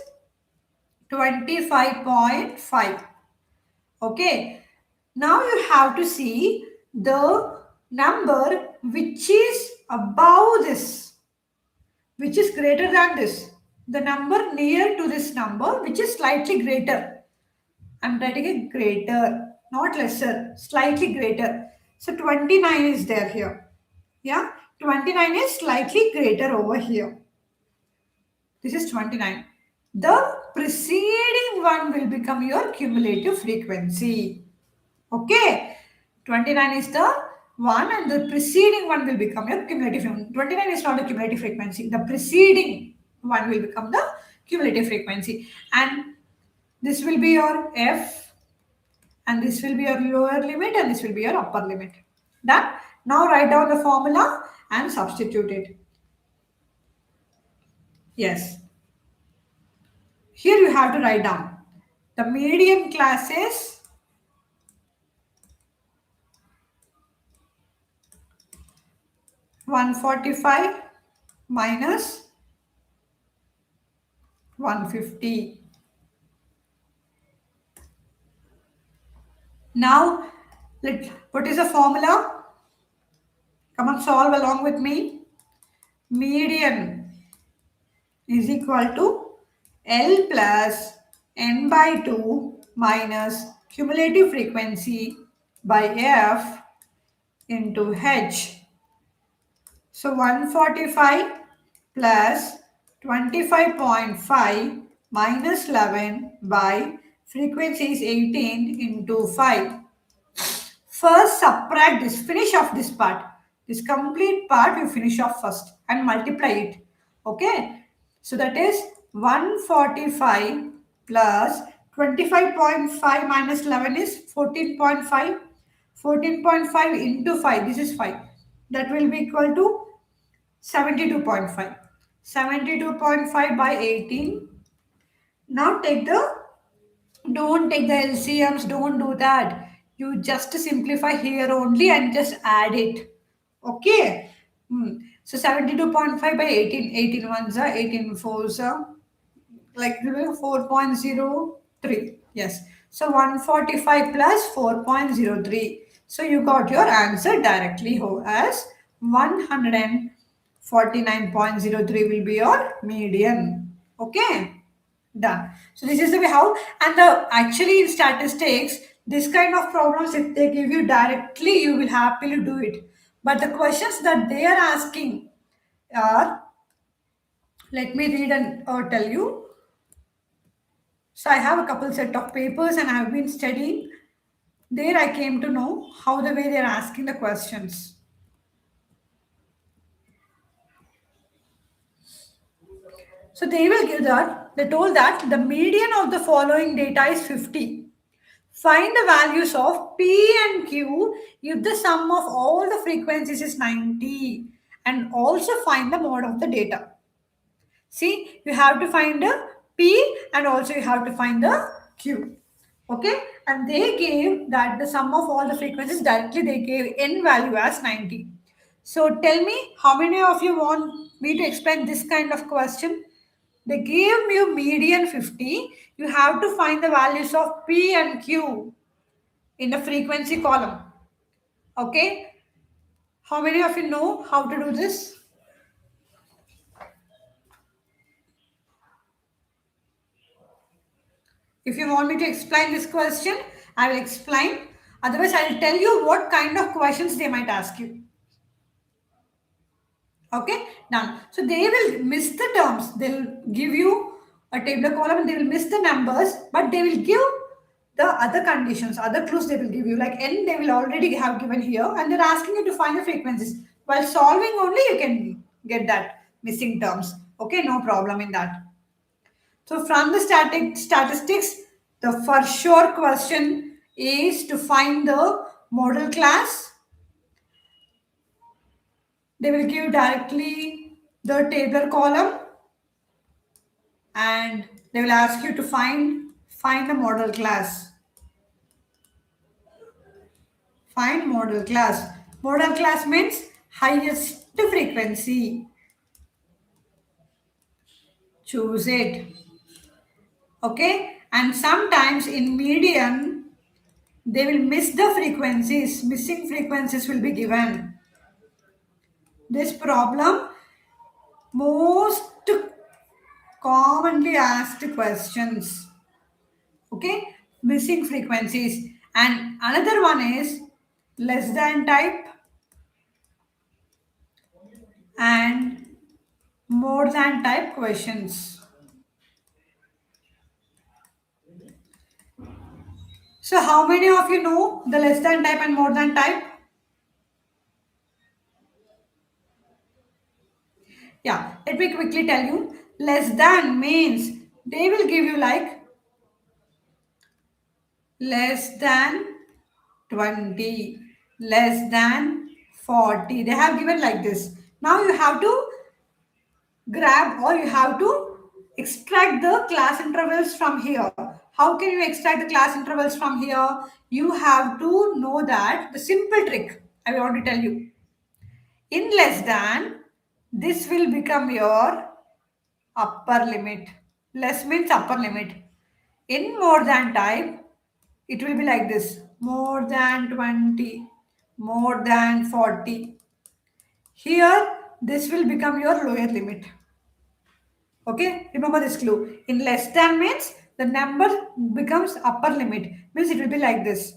25.5. Okay. Now you have to see the number which is above this, which is greater than this. The number near to this number, which is slightly greater. I'm writing it greater, not lesser, slightly greater. So 29 is there here. Yeah, 29 is slightly greater over here. This is 29. The preceding one will become your cumulative frequency. Okay. 29 is the one and the preceding one will become your cumulative frequency. 29 is not a cumulative frequency. The preceding one will become the cumulative frequency. And this will be your F, and this will be your lower limit, and this will be your upper limit. Done? Now write down the formula and substitute it. Yes. Here you have to write down the median class is 145 minus 150. Now, what is the formula? Come on, solve along with me. Median is equal to L plus N by 2 minus cumulative frequency by F into H. So 145 plus 25.5 minus 11 by frequency is 18 into 5. First subtract this, finish off this part. This complete part you finish off first and multiply it. Okay. So that is 145 plus 25.5 minus 11 is 14.5. 14.5 into 5, this is 5. That will be equal to 72.5. 72.5 by 18. Now don't take the LCMs, don't do that. You just simplify here only and just add it. Okay. So 72.5 by 18. 18 ones are 18 fours are like 4.03. Yes. So 145 plus 4.03. So you got your answer directly as 149.03 will be your median. Okay. Done. So this is the way how, and the actually in statistics, this kind of problems, if they give you directly, you will happily do it. But the questions that they are asking are, let me read and tell you. So I have a couple set of papers and I have been studying. There I came to know how the way they are asking the questions. So they will give that, they told that the median of the following data is 50. Find the values of P and Q if the sum of all the frequencies is 90, and also find the mode of the data. See, you have to find the P and also you have to find the Q. Okay, and they gave that the sum of all the frequencies directly they gave n value as 90. So tell me, how many of you want me to explain this kind of question? They gave you median 50. You have to find the values of P and Q in the frequency column. Okay? How many of you know how to do this? If you want me to explain this question, I will explain. Otherwise, I will tell you what kind of questions they might ask you. Okay, done. So they will miss the terms. They'll give you a table column and they will miss the numbers, but they will give the other conditions, other clues they will give you. Like n, they will already have given here, and they're asking you to find the frequencies. While solving only, you can get that missing terms. Okay, no problem in that. So from the statistics, the for sure question is to find the model class. They will give directly the tabular column and they will ask you to find the model class. Find model class. Model class means highest frequency. Choose it. Okay, and sometimes in median they will miss the frequencies. Missing frequencies will be given. This problem most commonly asked questions. Okay, missing frequencies. And another one is less than type and more than type questions. So how many of you know the less than type and more than type? Yeah, let me quickly tell you. Less than means they will give you like less than 20, less than 40. They have given like this. Now you have to grab or you have to extract the class intervals from here. How can you extract the class intervals from here? You have to know that the simple trick I want to tell you. In less than, this will become your upper limit. Less means upper limit. In more than type, it will be like this. More than 20, more than 40. Here, this will become your lower limit. Okay, remember this clue. In less than means the number becomes upper limit. Means it will be like this.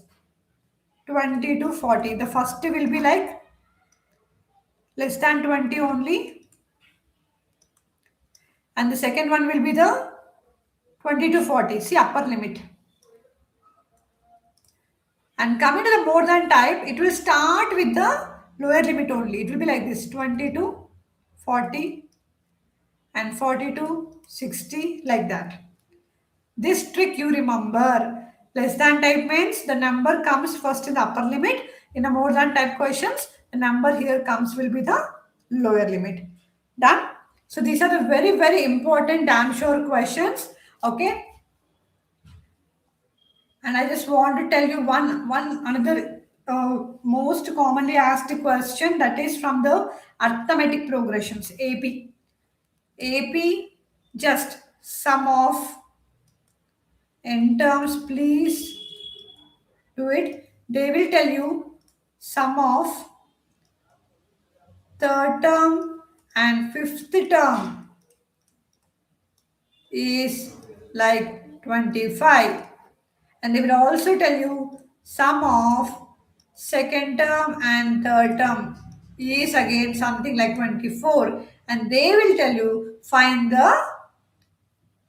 20 to 40. The first will be like less than 20 only. And the second one will be the 20 to 40. See upper limit. And coming to the more than type, it will start with the lower limit only. It will be like this 20 to 40 and 40 to 60 like that. This trick you remember. Less than type means the number comes first in the upper limit. In a more than type questions, the number here comes will be the lower limit. Done? So these are the very, very important damn sure questions. Okay. And I just want to tell you one another most commonly asked question that is from the arithmetic progressions AP. AP just sum of n terms, please do it. They will tell you sum of third term and fifth term is like 25. And they will also tell you sum of second term and third term is again something like 24. And they will tell you find the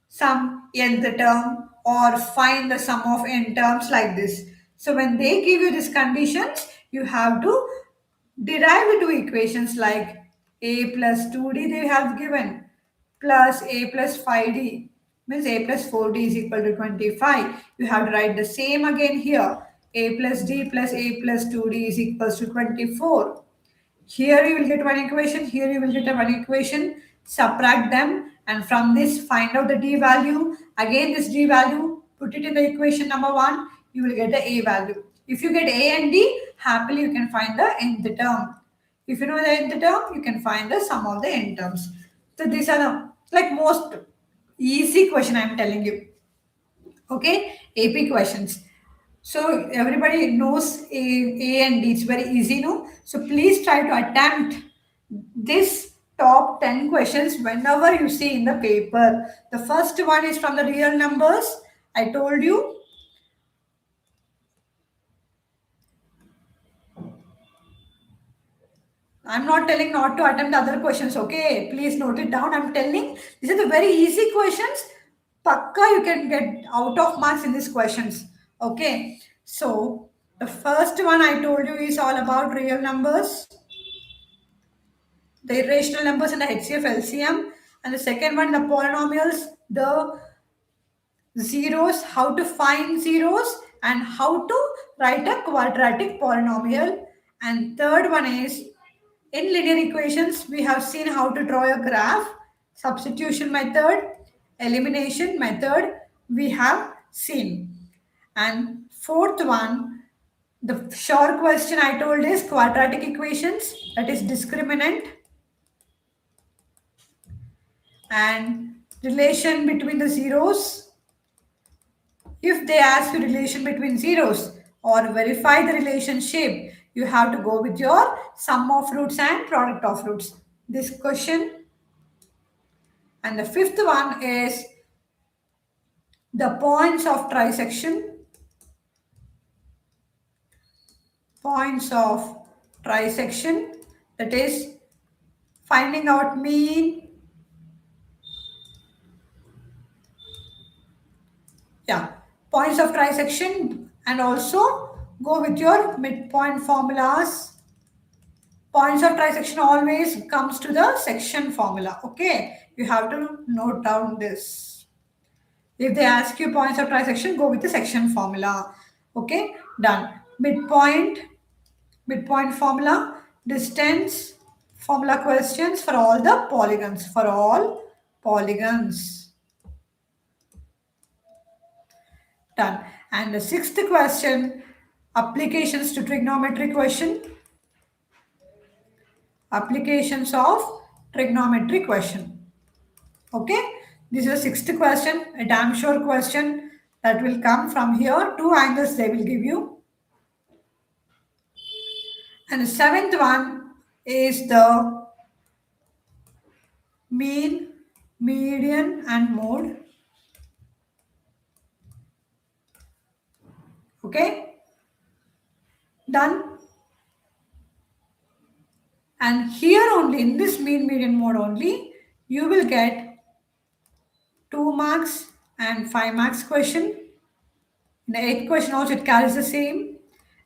sum nth term or find the sum of n terms like this. So when they give you these conditions, you have to derive the two equations like a plus 2d they have given plus a plus 5d means a plus 4d is equal to 25. You have to write the same again here. A plus d plus a plus 2d is equals to 24. Here you will get one equation, here you will get a one equation, subtract them and from this find out the d value. Again this d value, put it in the equation number 1, you will get the a value. If you get a and d, happily you can find the nth term. If you know the nth term, you can find the sum of the n terms. So these are the like most easy question I am telling you. Okay, AP questions. So everybody knows A and D. It's very easy, no? So please try to attempt this top 10 questions whenever you see in the paper. The first one is from the real numbers. I told you. I'm not telling not to attempt other questions, okay? Please note it down. I'm telling these are the very easy questions. Pakka you can get out of marks in these questions. Okay. So the first one I told you is all about real numbers, the irrational numbers and the HCF LCM. And the second one, the polynomials, the zeros, how to find zeros and how to write a quadratic polynomial. And third one is in linear equations, we have seen how to draw a graph, substitution method, elimination method, we have seen. And fourth one, the short question I told is quadratic equations, that is discriminant and relation between the zeros. If they ask you relation between zeros or verify the relationship, you have to go with your sum of roots and product of roots. This question. And the fifth one is the points of trisection. Points of trisection, that is finding out mean, Yeah, points of trisection, and also go with your midpoint formulas. Points of trisection always comes to the section formula. Okay, you have to note down this. If they ask you points of trisection, go with the section formula. Okay, done. Midpoint formula, distance formula questions for all the polygons. For all polygons. Done. And the sixth question, applications to trigonometry question. Applications of trigonometry question. Okay, this is a sixth question, a damn sure question that will come from here. Two angles they will give you. And the seventh one is the mean, median, and mode. Okay, done. And here only, in this mean, median, mode only, you will get 2 marks and 5 marks question. In the eighth question also it carries the same.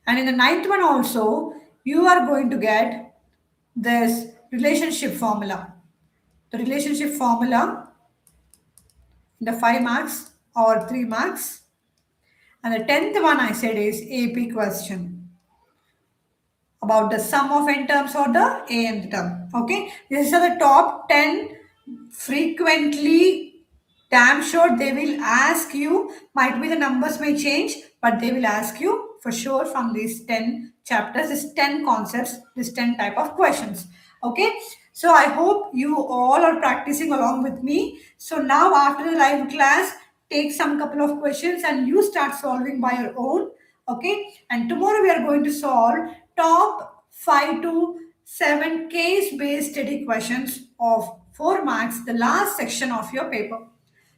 And in the ninth one also, you are going to get this relationship formula. The relationship formula in the 5 marks or 3 marks. And the 10th one I said is AP question about the sum of n terms or the an term. Okay, these are the top 10 frequently, damn sure they will ask you. Might be the numbers may change, but they will ask you for sure from these 10 chapters, these 10 concepts, this 10 type of questions. Okay, so I hope you all are practicing along with me. So now after the live class, take some couple of questions and you start solving by your own. Okay, and tomorrow we are going to solve top 5 to 7 case based study questions of 4 marks, the last section of your paper.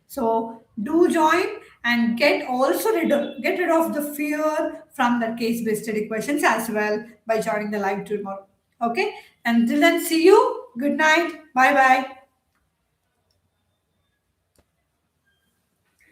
So do join and get rid of the fear from the case based study questions as well by joining the live tomorrow. Okay, until then, see you. Good night. Bye bye.